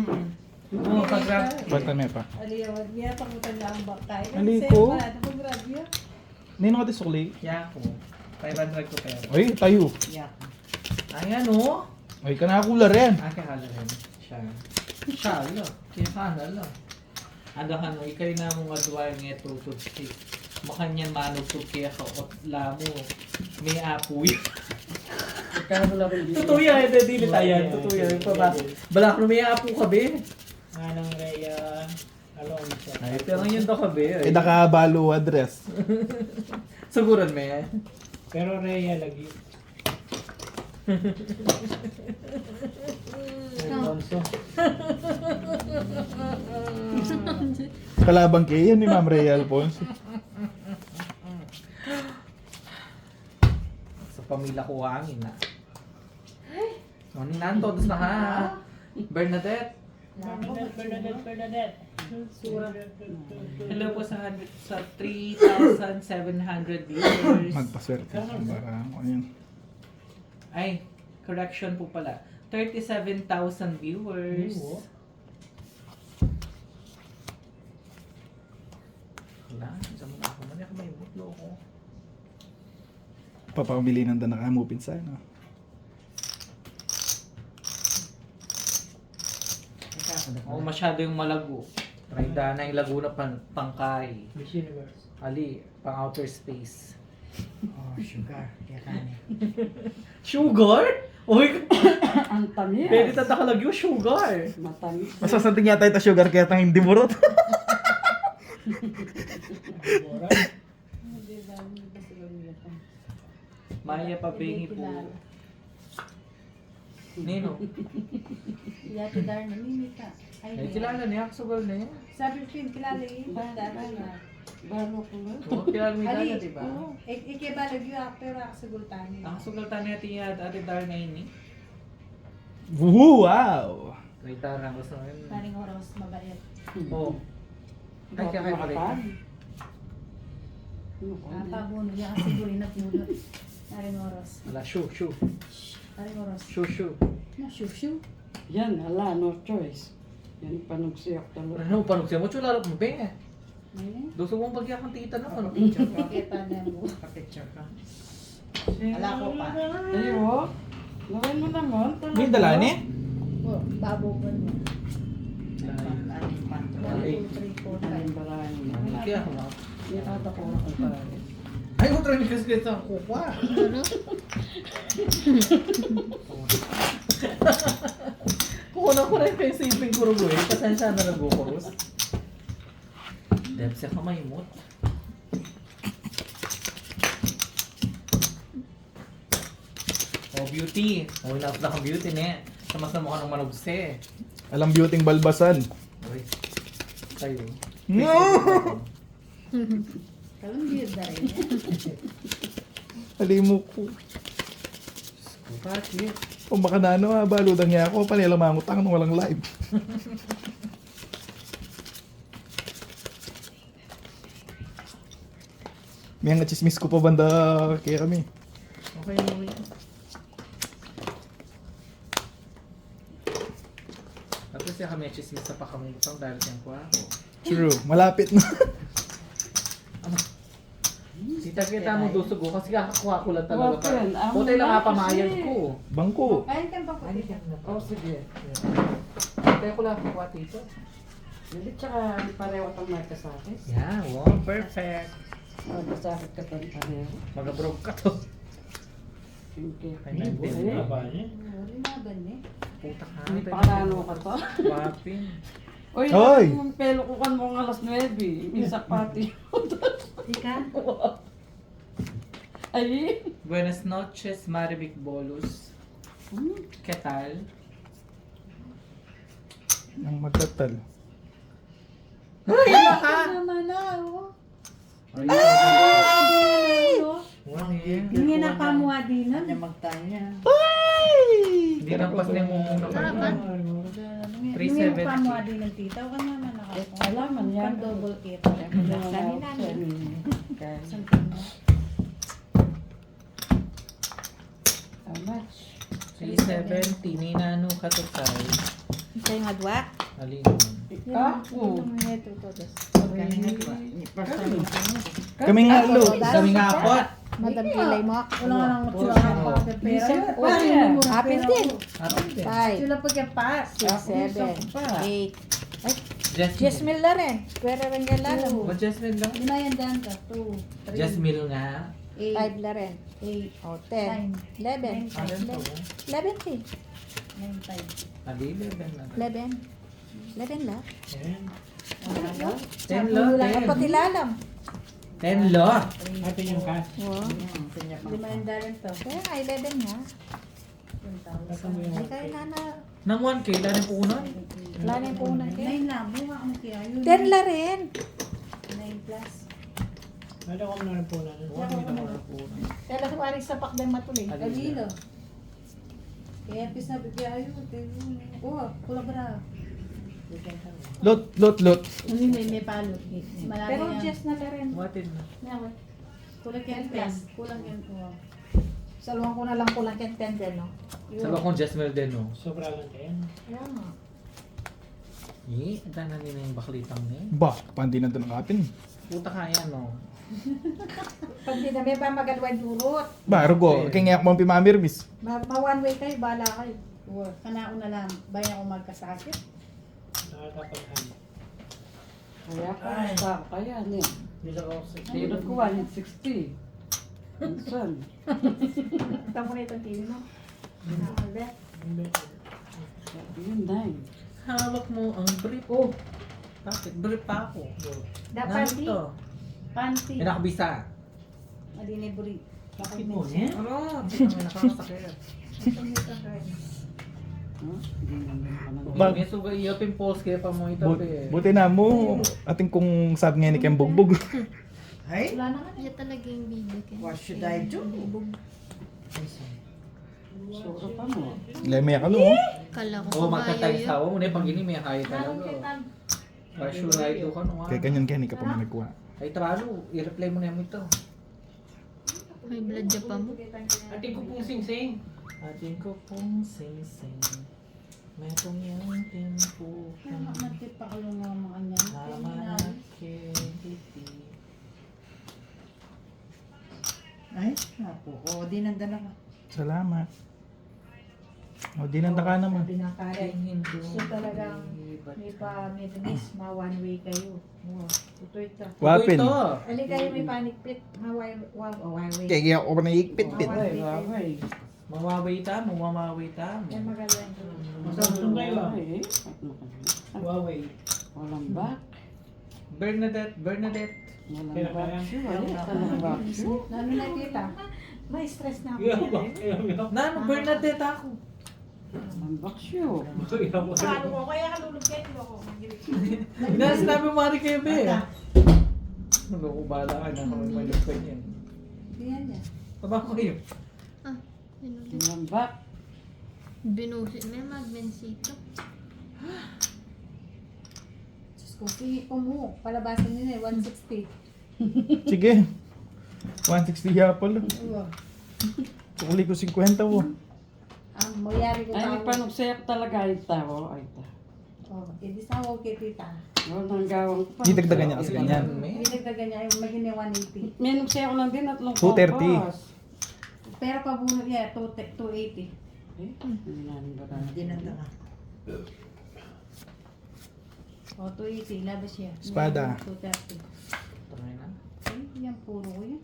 Oo, pag-grab. Basta may pa. Aliyo, niya takutan na ang bakay. Ali ko. Wala na pag grab yun. Nino ka tisukli? Yako. 500 ko pero. Ay, tayo. Yak. Ayan o. Ay, kanakula rin. Ah, kaya rin. Siya. Siya, lo. Kaya kana, lo. Ada ka no, ikay na mong adwar nga tututsi. Makanyan manog to kaya ka ot lamo. May apoy. Ikaw na rin dito. Totoo yan, dili tayo. Totoo yan. Balak no may apo ka be. Anong Rhea Alonso. Ay, pero yun daw ka be. Ay, nakabalo address. Siguran me. Pero Rhea lagi. Alonso. Kalabang kayo ni Ma'am Rhea Alfonso. Sa pamilya ko hangin na. Oh, ninan todos na ha. Bernadette. Bernadette. Hello po sa 3,700 viewers. Magpaswerte. Para ano yun. Ay, correction po pala. 37,000 viewers. Oo. Wala, sa mga ako. Mali ako may butlo ko. Papamili ng danaka mo pinsan. No? Oo, masyado yung malago. May dana yung Laguna pangkay. Miss Universe. Ali, pang outer space. Oh, sugar. Kaya kanin. Sugar? Uy, Ang tamis. pwede tatakalagyo sugar. Matamis. Masasanting yata ito sugar kaya tang hindi murot. Bora. Maya pa bengi po. Nino? Yati dar na mimita. Ay, kilala niya. Sugal na yun. Sabi ko yung kilala yun. Basta na. Balo ko na. Oo, kilala mo yung Ali, dana, diba? ikibalag yun pero ako sa gultan yun. Ang sugal tayo natin yan, ate Dar na yun eh. Wow! May tarang gusto mo yun. Karing oras mabayat. Oo. Ay, kaya kayo makalita. Pabuno niya kasi gulin na puno. Karing oras. Wala, shoo. Karing oras. Shoo. Na shushu. Yan, hala, no choice. Yan, panugsiyok talo. Ano, panog siya mo, chula mo, be. Ayun. Gusto mong bagyak ang tita naman. Picture ka. Kita na mo. Picture ka. Wala ko pa. Ayo. Gawin mo naman. May dala ni? Oh, babo ko mo. Barahin mo. Kaya ako na. Nakata ko na ang barahin. Ay, utro ni kasi sa kupa. Kukunan ko rin kayo sa iping kurugo eh. Pasensya na nag-ukurus. Dep siya kamay mo. Oh, beauty. Oh, inaap na kang beauty ne. Sama-sama ka ng manugse. Alam beauty balbasan. Uy. Tayo. No! Kalang biyod na rin yan. Alim mo ko. Bakit? Kung baka na ano ha, baludang niya ako, panilamangutang nung walang live. May nga chismis ko pa banda kaya kami. Okay mo yan. Tapos siya kami chismis sa pakamutang dahil siyang kuha ko. True, malapit na. Kita mo dusugo kasi kakakuha ko lang talaga. Wapin, ang Puti lang nga kasi. pamayag ko. Bangko. Kain ka ba? Oh, sige. Kaya ko lang kuha dito. Hindi, tsaka pareho itong marka sa akin. Yeah, wow, perfect. Magkasakit ka itong pareho. Mag-abroad ka to. Okay. Ay, nandun. Haba niya. Wala na ba ni? Puta ka. Hindi pa kalano ka to. Wapin. Uy, Hoy! yung pelo ko kan mo ng alas 9. Minsak pati. Ika? Ay! Buenas noches, Marivic Bolus. ¿Qué tal? Ang magtatal. Tama na, oh. Hindi na pamuha din nun. Kanya magtanya. Hindi lang pas na yung mumuna pa. Hindi na pamuha din ng tita. O ka naman nakakuha. Alaman yan. Pang double kit. Saan How much? 370, ninano ka to tayo. Kayo nga dwa? Alin naman. Ako. Kami nga lo. Kami nga apot. Madam Pilay mo. Wala nga nang matsura ng pagkat pera. Apil din. Aron din. 5, Sila pa kaya pa. 6, 7, 8. Jasmine. Jasmine na rin. Pwera rin yan lalo. Ba Jasmine lang? Binayandan ka. 2, 3, Jasmine nga. 5 na rin. 8, O, 10. 11. Ano to? 11 din. 9, 5. Adi, 11 na. 11. 11 la. Ayan. 10 lo, 10. Dapat ilalam. 10 lo. Atin yung cash. Oo. Kanya pa. Limandaran to. Kaya nga, 11 nga. Asan mo yung Ay, kaya na. Nang 1K, lang yung punan. Wala na yung punan kayo. 9 lang. Buka mo kaya yun. 10 la rin. 9 plus. Ano ko na rin po na. Kaya lang kumari sa pakdan matuloy. Alilo. Kaya sabi kaya yun. Oh, kulabra. Lot. Hindi may palo. Malaki Pero yan. just na rin. Watin na. Kulang yan plus. Kulang yan. Saluhan ko na lang kulang kaya 10 din, no? Sabi kong Jasmine din, no? Sobra lang kayo. Kaya nga. Eh, ang dana nila yung baklitang niya. Ba, pandi na doon ang kapin. Puta kaya, no? Pag di na may pa magadway durot. Ba, rugo, kaya nga ako pimamirmis. Ma-one way kayo, bala kayo. Kanao na lang. Bayan ako magkasakit. Nakatapaghan. Kaya ka, kaya niya. Nila ko sa Tinod ko 160. Minsan. Tamo na itong TV mo. Yun, 9. Hawak mo ang brief. Oh! Bakit? Brief pa ako. Dapat Gamit to. Panty. Eh, nakabisa. Adiniburi. Bakit mo niya? Ano? Baka may nakakasakit. Bag- May suga iyo pimples kaya pa mo ito. Buti na mo, ating kung sabi nga ni Kem Bugbog. Ay? Wala na nga. Yan talaga yung baby ko. What should I do? Sura pa mo. Lemaya ka no. Kala ko Oh, kabayo magtatay yun. sa ako. Muna pag ini may kaya talaga. Why should I do ka no? Kaya kanyan kaya ni ka pa managwa. Ay tralo, i-reply mo na mo ito. May blood dyan pa mo. Ating ko pong sing-sing. Ating ko pong sing-sing. Merong yung tempo Kaya makakit pa kayo ng mga niyan. Namanakiti. Ay, napo. O, dinanda na ka. Salamat. O, dinanda ka naman. Pinakain. Hindi So talagang may binis, ma one way kayo. Wow. Ito. Wapin. Ito. Ali kayo may panikpit, ma one way. Kaya ako na ikpit-pit. Waway, waway. Mamaway tamo. Yan magaling. Samsung kayo ah. Waway. Huawei. Walang back. Bernadette. Walang Kaya back kaya. shoe. Walang back shoe. Lalo na kita. May stress na ako. Kaya ba? Kaya ba? Nano, Bernadette ako. Walang back shoe. Kaya ba? ko, kaya kalulugkit ako. Hindi, sinabi mo rin kayo, be. Ano ko bala ka na kung malip ka niyan. Yan yan. Taba ko kayo. Walang back. Binusit may magnensito. Diyos ko, pingi ko mo. Palabasin nila 160. Sige. 160 yapol. Uwa. Tukuli ko 50 wo. Ang mayari ko Ay, may tao. panugsayak talaga ay tao. Ay ta. Oh, edi sa huwag kay tita. Walang gawang pa. Didagdagan niya kasi ganyan. Hindi nagdagan niya yung maging 180. May nugsayak ko lang din at 230. Pero pabunod niya, 280. Dinanda ka. O, 280, labas siya. Espada. 230. Tangay na. Ay, yan, puro ko yan.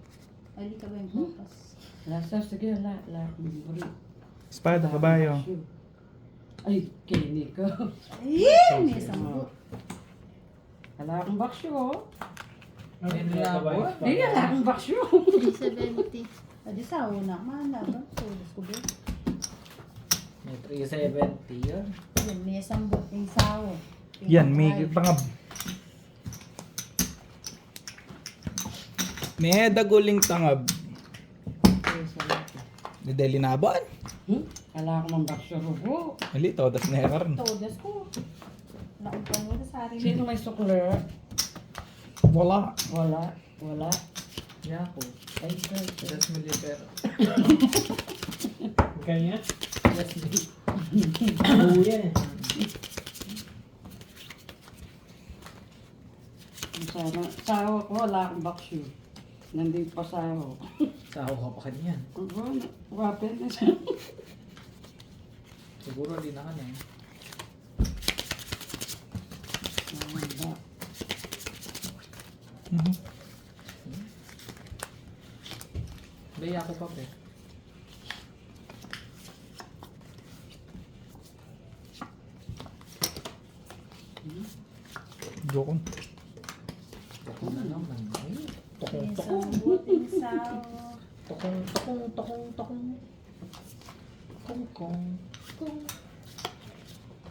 Ali ka ba yung bukas? Lasa, sige, buri. Espada, kabayo. Ay, Kenny ko. Ayun! May sampo. Wala akong baksyo, oh. Hindi na ako. Hindi, wala akong baksyo. 370. Adi sa una, mahal ba? Tulos ko ba? May 370 yun. Yan, may sampo. Yung sawo. Yan, may tangab. May daguling tangab. Ni Deli Nabon. Wala akong baksyo, rubo. Ali, todas na yakarn. Todas ko. Laon pa mo sa akin. Sino may sukler? Wala. Wala. Yan ako. Ay, sir. 10 million pero. Kaya? Oo yan eh. Sana, saho ko, wala akong baksyo. Nandito pa saho. Saho ka pa kanyan. Wapin na siya. Siguro hindi na ka na eh. Mhm. Hindi, ako pa pe. Jokon. Ako na naman. Ay, May sambot, yung sawo. Tokong. Kong.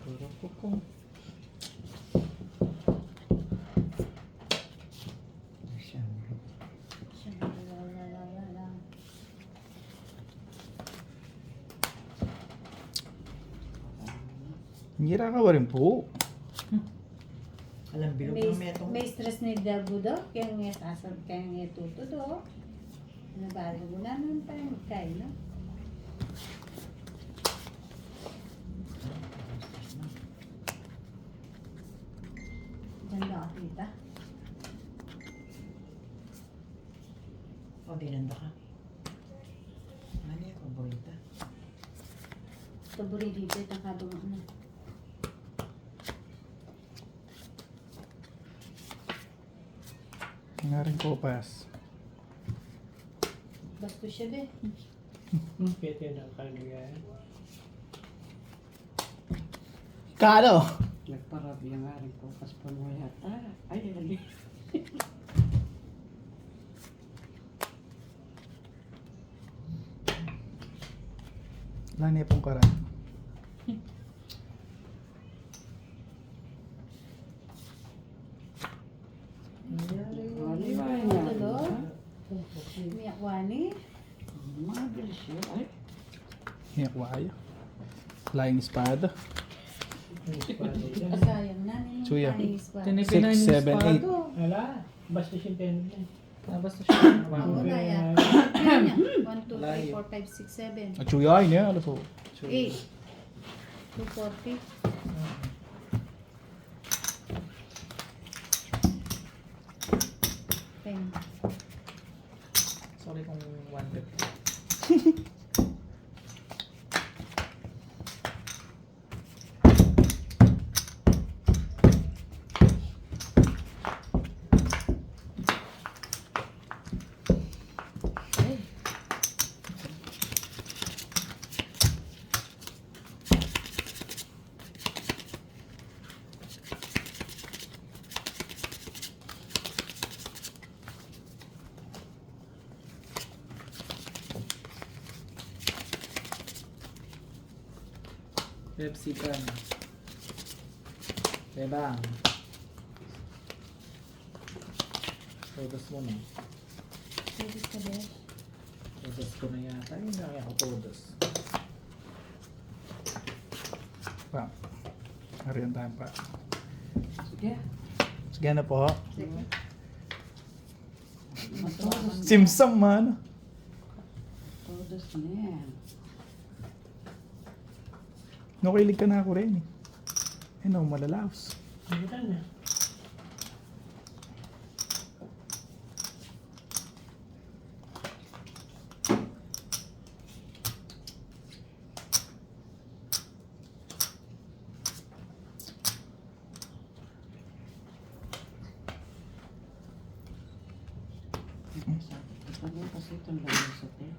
Turang kukong. Ngira ka ba rin po? Alam, bilog May, ng metong. may stress ni Dago daw. Kaya nga sasab, kaya nga tuto daw. Nabalo mo na nun pa yung kain, no? Diyan daw ako, tita. O, dinanda ka. Ano yung paborita? Taburi dito, itang kabang ano. Nga rin ko pas. Basto siya, be. Pwede na kalagayan. Kano? Nagparabi ang aring ko. Pas pa mo yata. Ay, ay. Lani pong karan. Ano ba yan? Tulo. Miyak wani. Mga bilis yun. Ay, Hiyak wayo. Flying espada. Sayang na. Suya. 6, Tinipinay niyo 7, 8. Wala. Basta siya tenant na eh. Basta siya. Ako na yan. 1, 2, 3, 4, 5, 6, 7. At chuyay niya, alas po. 8. 240. Ten. Sorry kung 150. Pepsi kan. Bebang. Todos mo na. Pwede ka din. Todos ko na yata. Yun lang ako todos. Pa. Harihan tayo pa. Sige. Sige na po. Sige. Simsam man. Todos na yan. Nakilig ka na ako rin eh. Ay no, malalaos. Butan na. Ano kasi itong lalusot eh.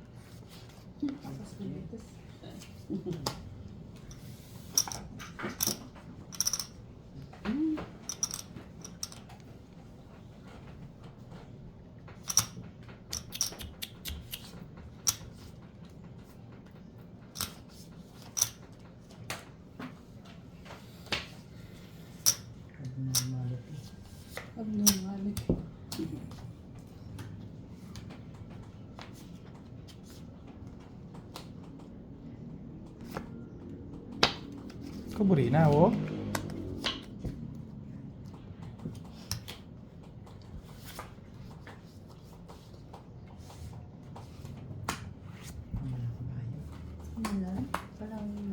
Abnormality. Kaburi na oh.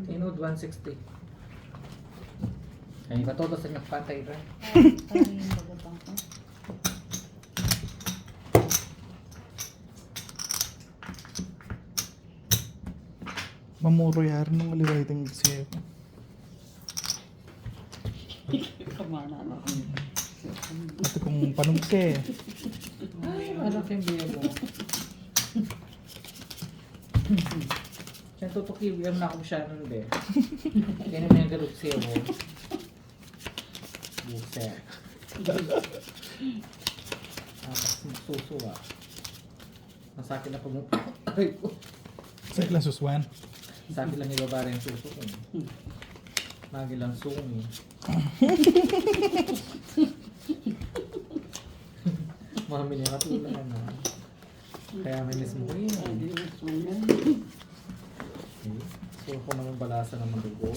Tinod 160. Ay, ba todos sa inyo pantay rin? Parang yung bagabang ko. Mamuro yar nung aliwaiting siya. Kamana na ako. Ito kung panugse. Ay, ano kayong bebo? Siya tutukiw yung na siya nun be. Kaya naman yung galuk siya mo. Bukse. Tapos magsusuwa. Nasa akin na pag ay ko. Sa ilang suswan. Sa akin lang ibabara yung suso ko. Magi lang sungi. Mami niya katulad na. Kaya may mismo ko yun. Hindi na suyan. So ko naman balasa ng madugo.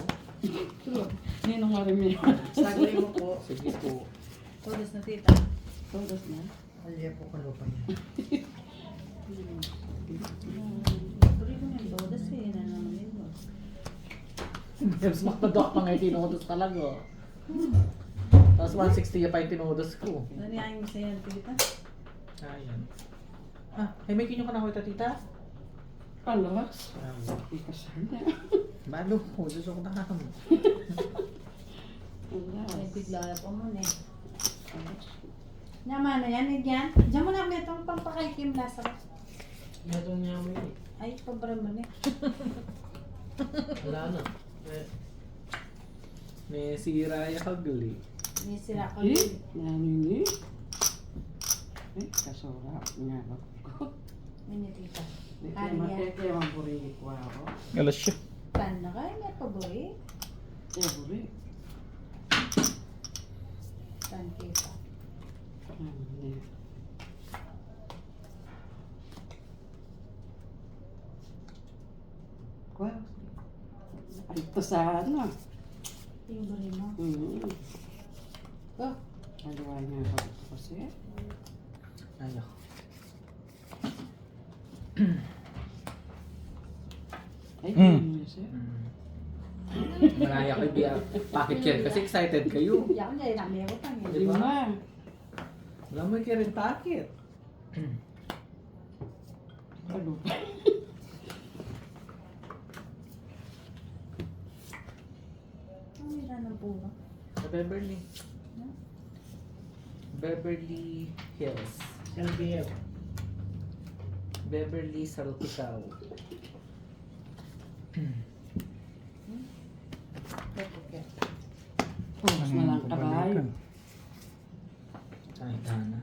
Ninong nga rin niya. Sagli mo po. Sige po. Todos na tita. Todos na. Alya po kalupa niya. Tuloy ko yung todos eh. Nananamin mo. Mas makadok pa ngayon tinudos talaga. Tapos 160 pa yung tinudos ko. Naniyayin mo sa yan tita. Ayan. Ah, ay may kinyo ka na kita tita? Palos. Ikasanya. Balo ko, gusto ko nakakam. Ay, bigla po mo eh. Naman na yan, eh yan. Diyan mo na may itong pampakaikim lasa. Gatong niya mo yun. Ay, pabra mo na. Wala na. May sira yung kagli. May sira ko. Eh, nanini. Eh, kasura. Nga ba ko. May tita. Kaya makikaya maburi ko ako. Alas siya. Pan na kayo, may pabori. Kaya buri. Pan kita. Nanini. Kuya. Ay, ito sa ano. Yung buri mo. Oh, aliwa niya ako kasi. Ayaw. Ay, Mm. siya. Maraya kayo biya. Bakit yan? Kasi excited kayo. Yan, yan, namin ako pa Di ba? Lima. Wala mo kayo rin takit. Ano ba? Ang mira ng puro. Sa Beverly. Beverly Hills. LBF. Beverly Salpicao. Focus na lang kabayo. Ay, Dana.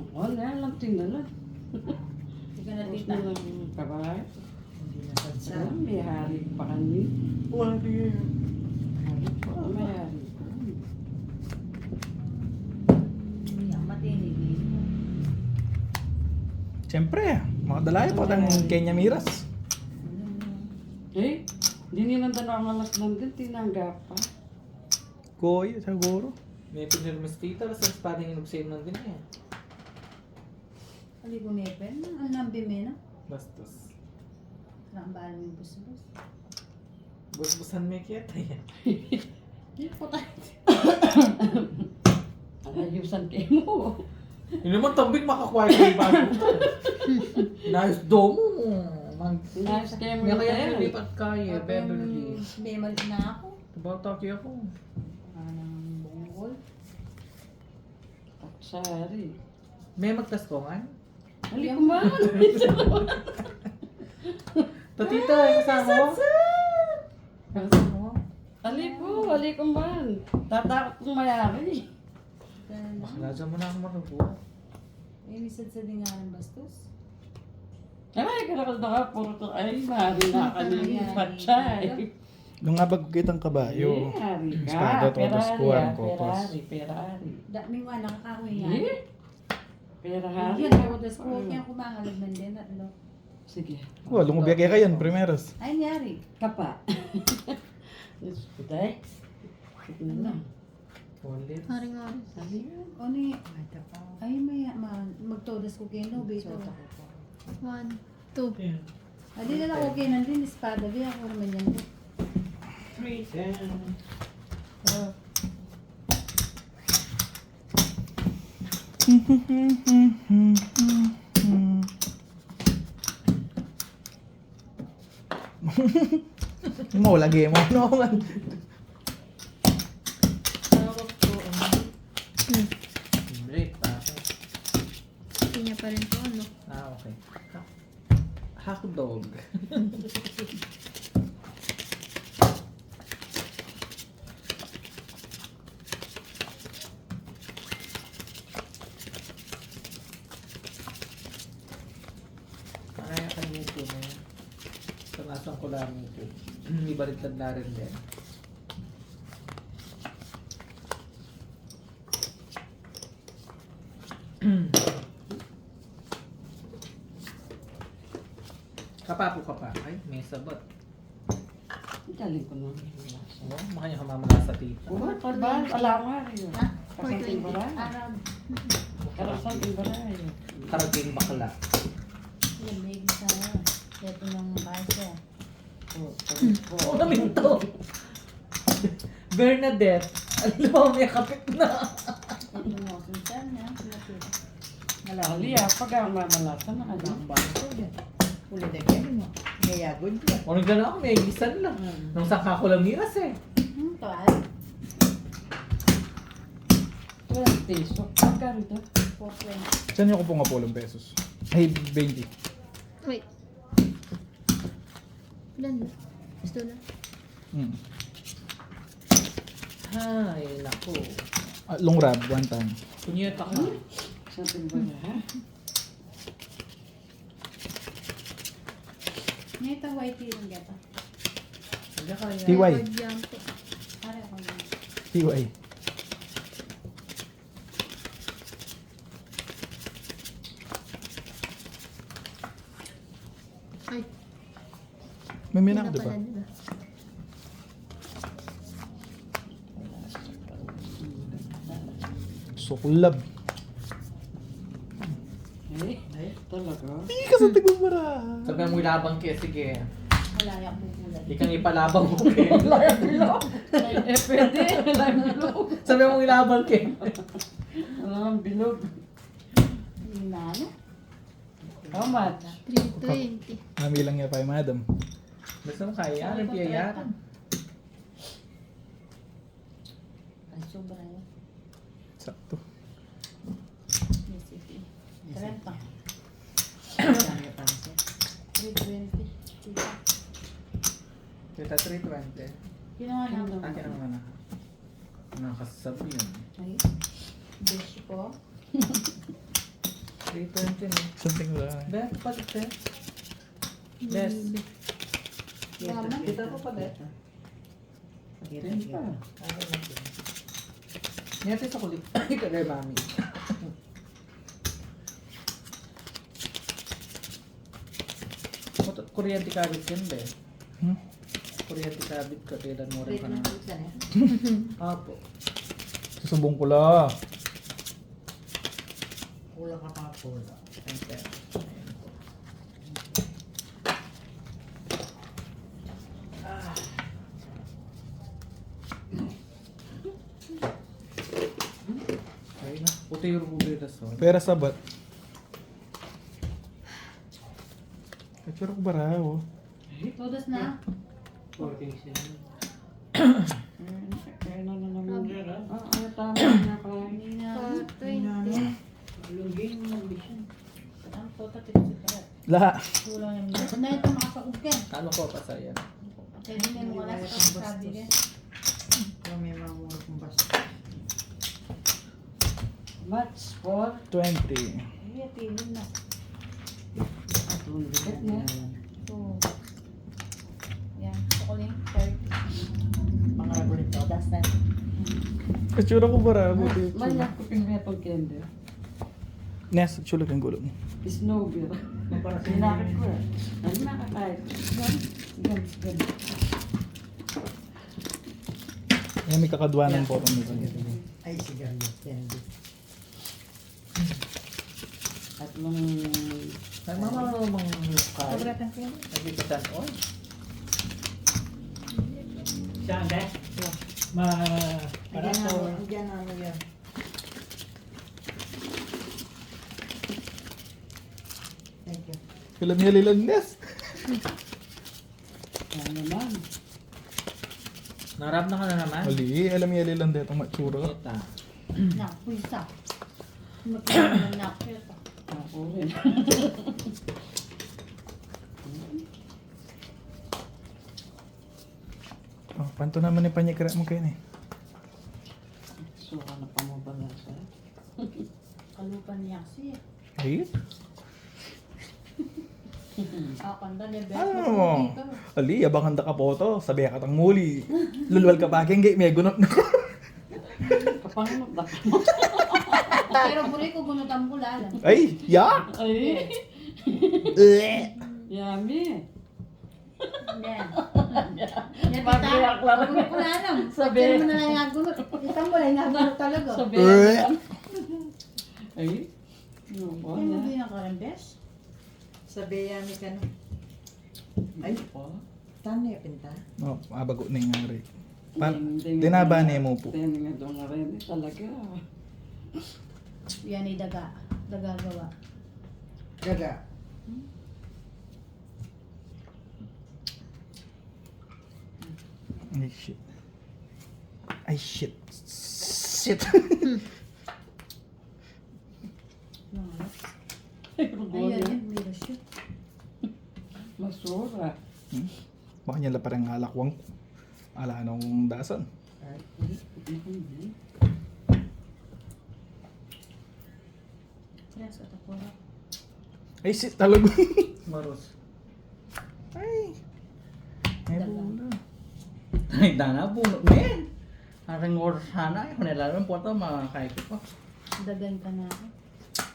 Wala lang tingnan lang. Hindi ka na Focus tita. na lang kabayo. Hindi na sa May hari pa kami. Wari. Hari pa, may hari pa. Yan, matinig eh. Siyempre, mga dalayo pa ng Kenya Miras. Eh, hindi ninanda na ang alas ng din, tinanggap pa. Goy, siguro. May pinirmis dito, sa spading inubsave ng din eh. Ali gumepen, ang lambi mo na. Bastos. Ang bahala mo yung bus-bus. Bus-busan may kiyata yan. Hindi po tayo. Ang ayusan kayo mo. Yun naman tambik makakwaya ko yung bago. Nice domo. Nice kayo mo May kaya tayo. yung lipat kaya, Beverly. May malit na ako. Tabang-taki ako. Parang bungol. Taksari. May magtaskongan? Hali kumahan. Tatita, yung kasama mo? Yung kasama mo? Hali kumahan. Tatakot kong mayari. Bakla dyan mo na ako marubo. May misad sa dingaran bastos. Ay, karakal na ka, puro to. Ay, mahari na kanina. Patay. Nung abag kitang kabayo. Eh, hari ka. Espada, todos, kuwan, kopas. Perari. Daming nga nakakakoy nga. Eh? Perari. Yan, ako das ko kaya kumangalag man din at lo. Sige. Oh, lumubya kaya yan, primeros. Ay, niyari. Kapa. Putay. Sige na lang. Ulit. Haring oras. Sabi nga. O ni, ay maya, magtodas ko kayo, no, bito. 1, 2. Ayan. Adi na lang okay nandun, espada, di ako naman yan. 3, 10. Mo, lagi mo. No, man. Break pa ako. Hindi niya pa rin to, ano? Okay. Hotdog. Kaya ka nito na yun. Tanasan ko lang ito. Hindi baliktad na rin din. Kapapo ka pa. Ay, may sabat. Galing ko na. Oh, makanya ka mamala sa tita. Uwa, ba? Wala nga rin. Ha? Kasang timbaray. Arab. Karasang timbaray. Karaging bakla. Lamig sa ito ng basa. Oo namin to. Bernadette. Alam mo, may kapit na. Ito mo, sinsan niya. Ali, pag ang mamalasa na kanya. Ang basa yan. Uli na kayo mo. Kaya good yan. O nagdala ako, may igisan lang. Nung saka ko lang miras eh. Tuwal. 12 peso. Pagka rito. 420. Saan yung kupong Apolong pesos? Ay, 20. Wait. Ilan na? Gusto na. Hmm. Ay, naku. Long rab, one time. Punyeta ka. Sa timbaray, ha? Ngayon ito white tea lang gata. Hindi ka yan. TY. Pagyampo. Para ako yun. TY. Ay, May yun mina na ka, diba? pala, diba? Suklab. Eh, talaga? Hindi ka sa tigbara. Sabi mo ilabang kayo, sige. Wala yung pupulat. Ikang ipalabang mo kayo. Eh, pwede. Wala yung bilog. Sabi mo ilabang kayo. Wala yung bilog. Yung nana. How much? 320. Mami lang niya pa yung madam. Gusto mo kaya? Ano piyaya? Ay, sobra yan. Sakto. Yes, sige. 30. 320. Kita 320. Ginawa na ako. Akin ang mana. Nakasabi yun. Ay, dish ko. 320 na. Something like Bet, palit eh. Yes. Laman. Kita ko pa din. Yan pa. Ngayon sa kulit. Ikaw kay mami. Kuryente kabit yan ba? Hmm? Kuryente kabit ka. Kailan mo rin Wait ka lang na. po sana. Apo. Susubong ko la. Kulang ka pa pula. Thank you. Ay na. Puti yung rubilas. Pera sabat. Kacurok baraw. Todas na. 14 sila. Kaya na naman. Tama na kain. Hindi na. 20. Lugin mo ng bisyon. Ang tota tinisit. La. Kulang yung mga. Na ito makasakog ka. Ano ko pa sa yan? Kaya hindi mo wala sa sabi ka. Kung may mga mura kong basta. Match for 20. Ay, tingin na. bigat na. So, yan. Chocolate 30. Pangarap ulit to. Das na. Kacurok ko baraw. Buti. Manyak ko pinapag kende. Nes, chulok ang gulo mo. Snowbeer. Para sa Sinakit ko eh. Ano nakakain? Gan. Yan, may kakadwanan po kami. Ay, sigarilyo. Candy. At nung Ay, mama mo bang kay? Sobrang ko. Nagbibitan oil. Saan ba? Para Diyan sa... na, diyan na ano yan. Thank you. Kailan niya lilang Nes? ano naman. Narap na ka na naman. Ali, alam niya lilang dito matsura. Ita. Na, pulsa. Magkakaroon na ako. Ako rin. Oh, panto naman ni panyakira mo kayo eh. Suka na pa mo pala siya. Kalupan niya kasi. Ay? Kanda niya. Ano mo? Ali, abang handa ka po to. Sabi ka tang muli. Lulwal ka pa keng may gunot na. Kapangunod na. Pero puli ko gunutan ko lalang. Ay, yak! Ay! Yummy! Yan. Yan, Pag-react tita. lang. Gunot ko lalang. Sabi. Sabi mo na lang yung gunot. Isang mo lang yung gunot talaga. Sabi. Ay! Ano ba Ay, mo yan? din ang karambes? Sabi yan ni Kano. Ay, Po? saan niya pinta? No, abago na yung hari. Hindi- Tinaba niya mo po. Hindi nga doon nga rin. Talaga. Yan ay daga. Daga gawa. Gaga. Ay, shit. Ay, shit. Shit. Ayun, yun. Virus yun. Masura. Baka niya la parang halakwang. Ala nung dasan. Yes, ito po. Ay, shit talaga. Maros. Ay. Ay, bula. Ay, dana po. Men! Aking oras sana. Kung nilalang po ito, makakain ko pa. Dagan ka na.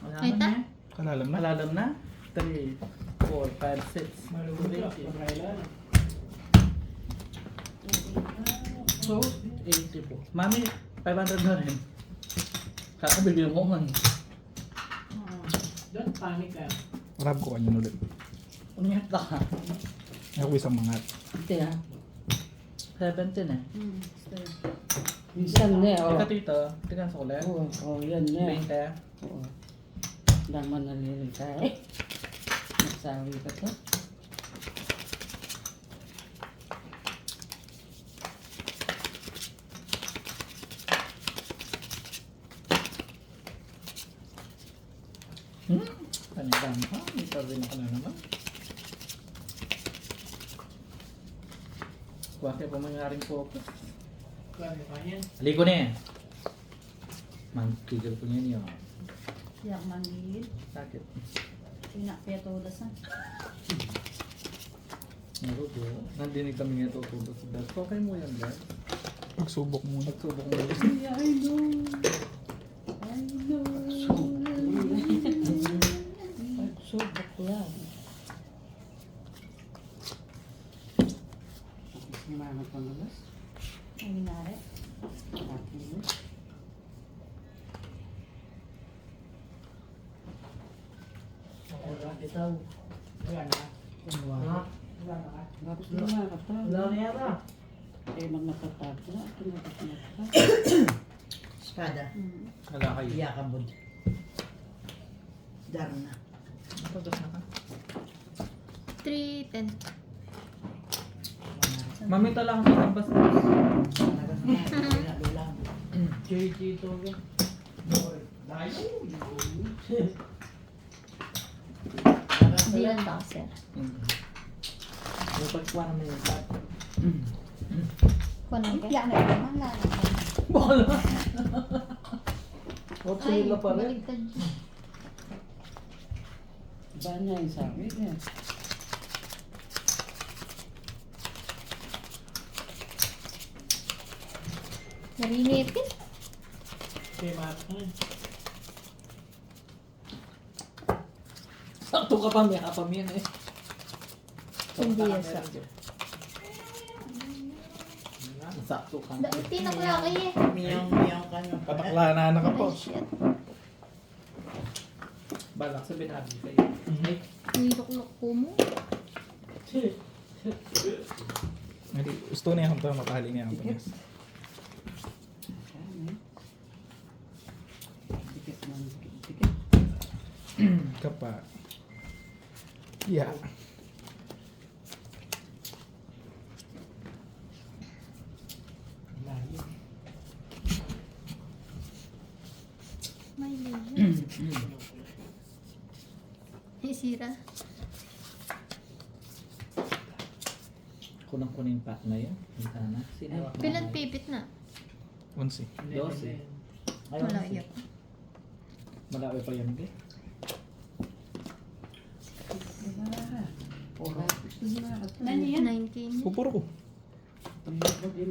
Wala Ay, na ta? eh. Kalalam na. Malalam na. 3, 4, 5, 6. Malugod ka. Pagkailan. So, 80 po. Mami, 500 na rin. Kakabili mo man. Don't panic ka. Rab ko kanyan ulit. Unyat ka. Ako isang mga. Hindi ah. 17 eh. Minsan na, oh. Ika tito, tingnan sa kulit. Oo, yan na. 20. Oo. Daman nalilitay. Nagsawi ka to. Panibang pa. Ito rin ako na naman. Bakit pa mangyaring focus? Kaya pa yan. Aligo na eh. Mangkigil ko niya niya. Siyak manggil. Sakit. Pinakpia todas na. Meron po. Nandinig kami nga tutulog si Dad. Okay mo yan, Dad. Magsubok muna. Nagsubok mo. Subok ko yan. Simangat ang labas. Ang ginari. Akin. Wala bitaw. Wala na. Ha? Wala na ka? Bakit lumakat pa? Wala na yata. Eh, magnatatag na. Ito natatag. Espada. Wala kayo. Iyakabod. Darna. Pagas na ka. 310. Mamita lang ako ng basta. Nagas na. Pinadulang. JJ to. Hindi lang ba, sir? Yung pagkuha naman yung Dad. Kunan ka? Yan na naman na. Bola! Huwag Ay, sumila pa rin. baligtad. Ba niya yung sabi niya? Narinitin. Kay Mark. Sakto ka pa, may kapamyan eh. Hindi yan sa. Sakto ka. Daitin ako laki eh. Miyang ka nyo. Patakla na anak ka po. Ay, shit. Balak sa binabi kayo. Ay, Niluklok ko mo. Hindi, gusto niya ang tama, mapahali niya ang tama. Dikit man, dikit. Kapa. Yeah. May layo. Ay, sira. kunang-kunin pa na yun. Punta na. Sinawak na. Pilan pipit na? 11. 12. Wala iyak. Malawi pa yun, eh. Nani yan? 19. Pupuro ko. Burin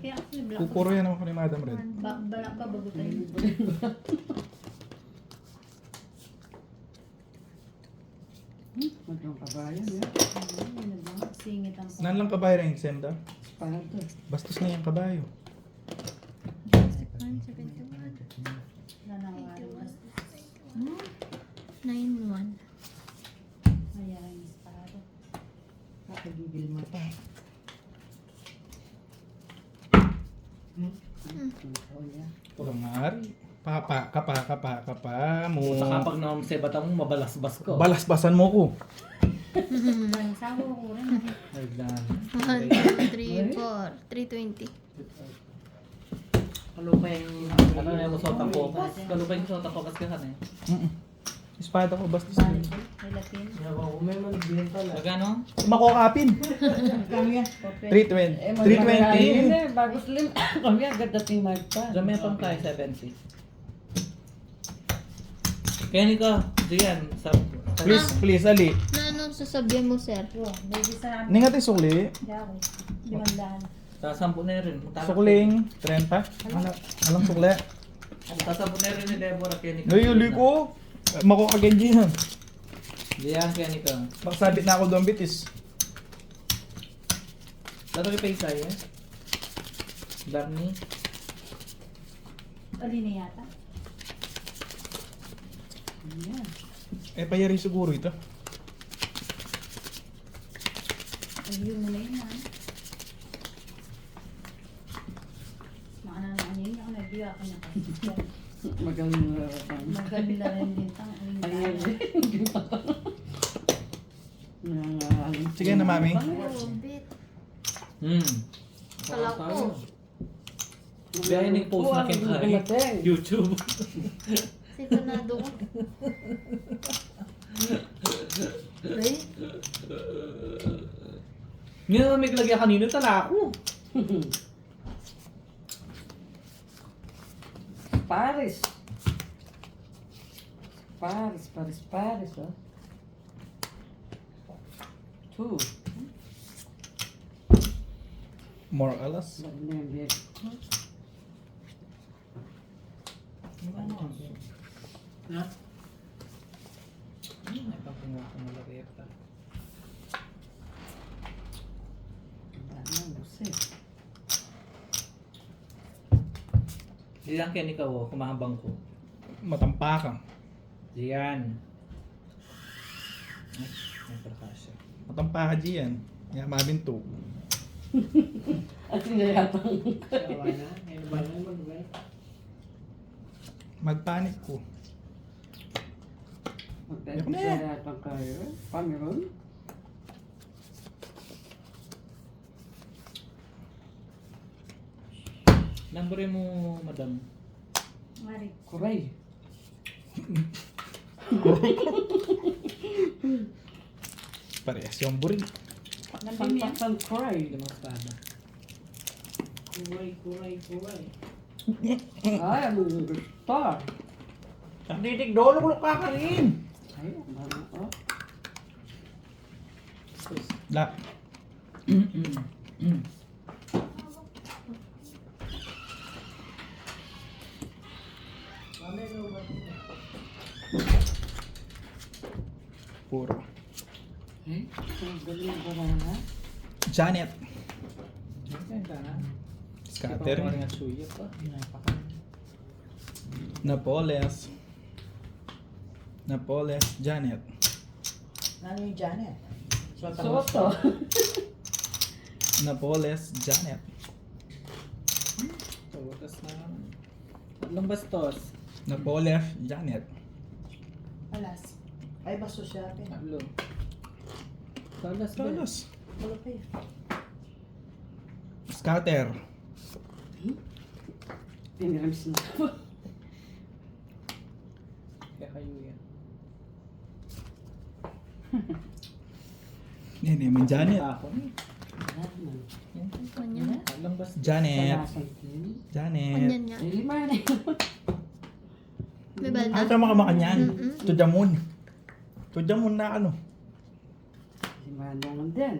kaya ako yung black. Pupuro yan ako ni Madam Red. Balak ka bago tayo. Magkang kabayan, ya. Singit ang Nan lang kabayo rin senda. Parang to. Bastos na yung kabayo. 71. nanangalas. 91. Ayan, istado. Nakagigil mata. Purang maaari. Kapa mo. Saka pag naamsebat ako, mabalasbas ko. Balasbasan mo ko. Ang sawa ko rin. Nagdan. 1, 2, 3, 4. 320. Kalupay yung... Ano na yung sota focus? Kalupay yung sota focus ka kan eh. Espada ko, bastos na yun. May Latin. Kung may magbenta lang. Magkano? Makokapin. Kami yan. 320. 320. Bago slim. Kami agad dating magpa. Dami pang tayo 70. Kaya ni ka, diyan, sa... Please, ali. Na ano sasabihan mo, sir? Yo, baby sa amin. Ningat sukli. Kaya ako. Limandaan. Sasampu na rin. Sukling. 30. Alang sukli. Sasampu na rin ni Deborah kaya ni ka. Ay, uli ko. Makokagenji yan. Diyan kaya ni ka. Magsabit na ako doon bitis. Laro yung paysa eh. Darni. Ali na yata. Payari siguro ito. Ayun mo na yun ha. Maana na ano yun. Ako nag-iwa ka na kasi. Magaling na lang. Maganda rin din tang. Ayun. Sige na, mami. Oh, bit. Kala ko. Biyahe ni post na kay YouTube. Sipanado ko. Ay, Ngayon na may lagyan kanino tala ako. Paris. Paris, oh. 2. More or less. Lagi na yung bed. Ha? Ay, papunga ko na lageta. Ano, gusto eh. Ilang kaya ikaw, kumahabang ko. Matampakang. Diyan. Ay, may perkasya. Matampaka diyan. Nga mabinto. At sinayatang. Sawa na. Ngayon ba na mag-well? Magpanik ko. Sinayatang kayo. Cameron. Numberin mo, madam. Mari. Kuray. Parehas yung buring. Pagpaksan kuray. Limang espada. Kuray, kuray, kuray. Ay, ang gusto. Didig, dolog ka ka rin! Ay, ano ko? La. Puro. Ay, ang galing ko na. Janet. Ay, kana. Scatter. Nga suyo pa. Napoles. Napoles. Janet. Nano yung Janet? Soto. Napoles. Janet. Tawagas na naman. Tatlong bastos. Napoles. Janet. Alas. Ay, baso siya. Tatlo. Talas ba? Talos. Wala pa yun. Scatter. Pinirams na ako. Kaya kayo yan. Yan naman Janet. Ako ni. Kanyan. Tatlong bastos. Janet. Salasan din. Janet. Kanyan nga. Ay, lima na yun. May balda. Ah, tama ka makanyan. Mm-mm. To the moon. To the moon na ano. Lima naman din.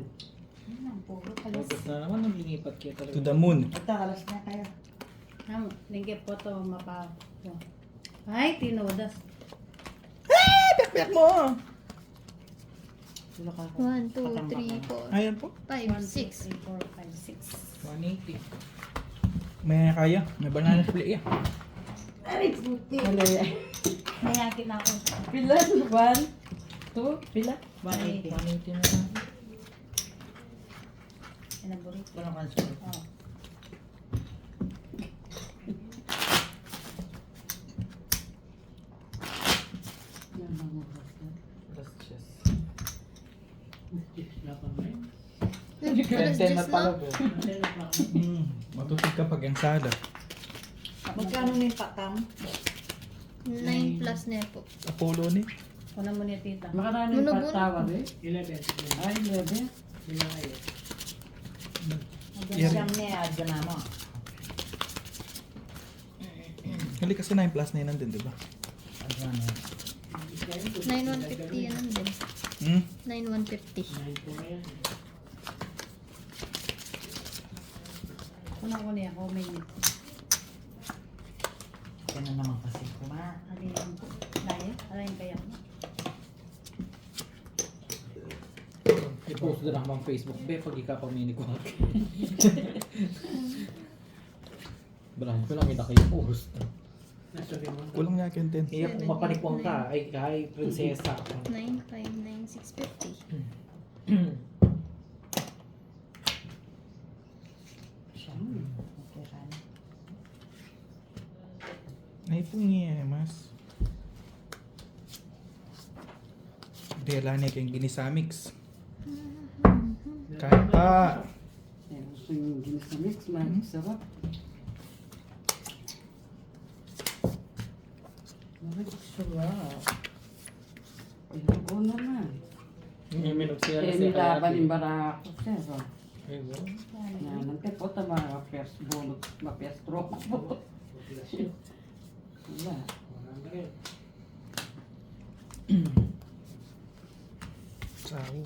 Yan ang puro kalas. Tawagas na naman. Naglilipat kayo talaga. To the moon. Ito, alas na kayo. Linggit po to mapa. Ay, tinodas. Pekpek mo. Wala ka. 1, 2, 3, 4, Ayan po. 5, 6. 3, 4, 5, 6. 180. May kaya. May banana split yan. Ay, buti. Ano yan? Nayakit na ako. Pila? One? Two? Pila? 180. 180 na lang. Yan ang burrito. Walang cancel. Oh. Last chess. Dapat ba yun? Alas 10 na 10 pala na. po. Matutog ka pag ensada. Magkano na yung pakam? 9 plus na po. Apollo ni. Una mo niya tita. Makarani yung Muno-muno. patawad eh. 11. Ay, lebe. Yun na kayo. Diyan siyam niya, adyan na mo. Hali kasi 9 plus na yun nandun, di ba? 9,150 yan din. Hmm? 9,150. 9 po na yan. Una ko niya ako may Yan na naman kasi kuma. alin ko. Layo. Alin kaya ko. I-post na lang ang Facebook. Be, pag ika pa mini ko. Barang ko lang kita kayo post. Nasabi mo. Kulang niya akin 10. Iya, kung mapanikwang ka, ay kahit prinsesa. 9, 5, 9, 650. Siya. Okay, Rani. Naipong niya, mas. Dela niya kayong ginisamix. Kahit pa. Eh, gusto yung ginis na mix. Sarap. Sarap. Ay, ko naman. May minok siya Eh, nilaban yung barako siya. So, Ay, wow. nanti po ta mga first bonus, ma-first stroke po. Wala. Sao.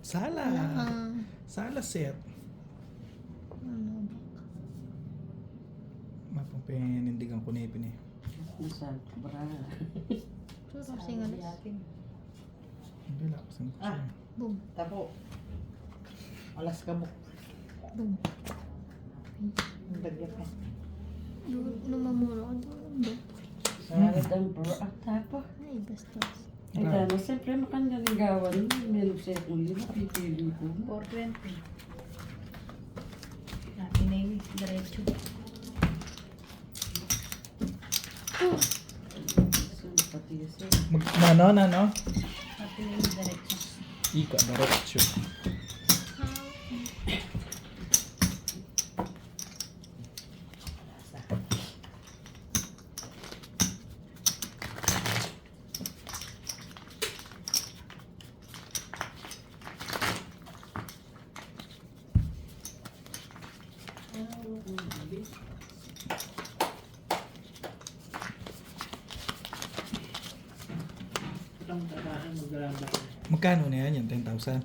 Sala. Sala set. Ano ba? Mapampinindigan ko na ipin eh. Nasa bra. Sure, singalas. Hindi lang. Saan ko siya? Boom. Tapo. Alas ka mo. Boom. Ang bagya pa. Lumamuro ako doon. Sarad ang bra. Tapo. Ay, bastos. Ay, dano, siyempre makandaligawan. Meron siya kung yun, napipili ko. 420. Pinay, diretso. Pati siya. Nano? Pinay, diretso. Ika, diretso. Itong tataan maglalambak. Magkano na yan? 10,000?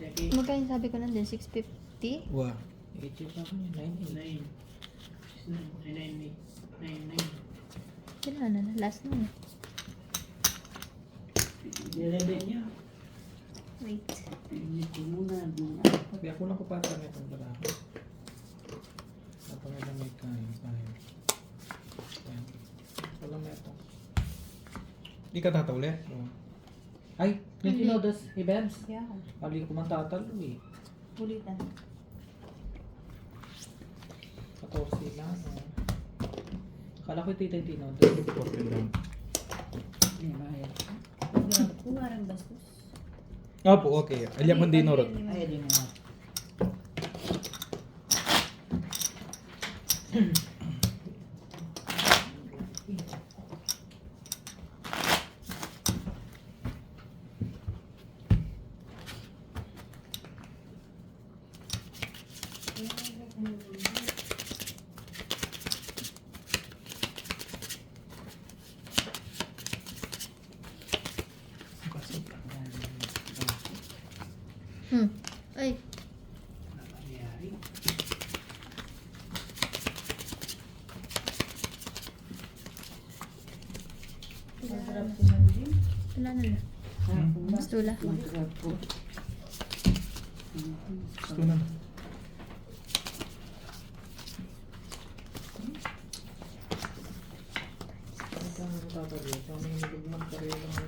Jackie, Magkano sabi ko nandun? 650? Wow. I-check ako yun, 9. 9. Kailan na? Last na. Nilagay niya. Wait. Pili ko muna. Kaya kulang ko pa rin itong bara. Napangala may kain. Walang may ito. Di ka tatawli? Ay, may tinodas. Hey, Babs. Yeah. Pali ko man tatalo eh. Ulitan. 14 lang. Akala ko titay tinodas. 14 lang. May bayad. Kumarang bastos. Opo, okay. Alyam ang dinurot. Ay, di nga. Ay. Nangyari. Masarap sinundim. Wala na lang. Bastula. Magrap po. Gusto na. Ano ka mo tatalo? Kami yung nagugman ka rin lang.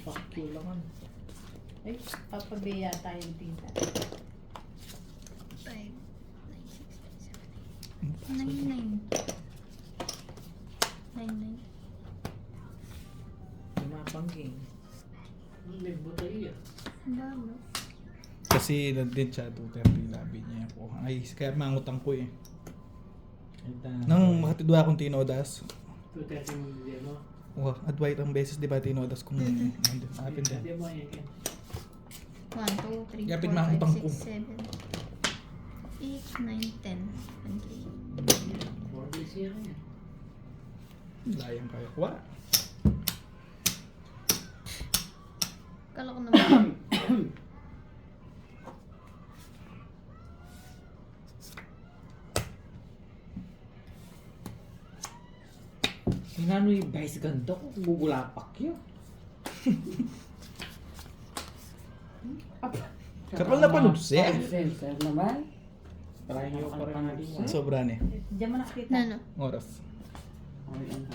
Fuck you lang. Ay, papabiya tayong tita. 5, 9, 6, 7, 8, 9, 9. 9, 9. Lumapangking. May butay yan. Dalo. Kasi nandun siya 230 labi niya ako. Ay, kaya mangutang ko eh. Nang makatidwa akong tinodas. 230 mo hindi mo. Wow, adwait ang beses di ba tinodas kung nandun. Apin din. Hindi mo yan. 1, 2, 3, Yapit 4, mga 5, utang ko. 6, 7, 8, 9, 10. Okay. Borderless yan yan. Layang kaya kuha. Kala ko naman. Hinano yung guys ganto ko. Gugulapak yun. Kapal na panubse. Sensor naman. Try nyo pa rin natin. Sobra ni. Diyan mo nakita. Nano? Oras. Ay, ano.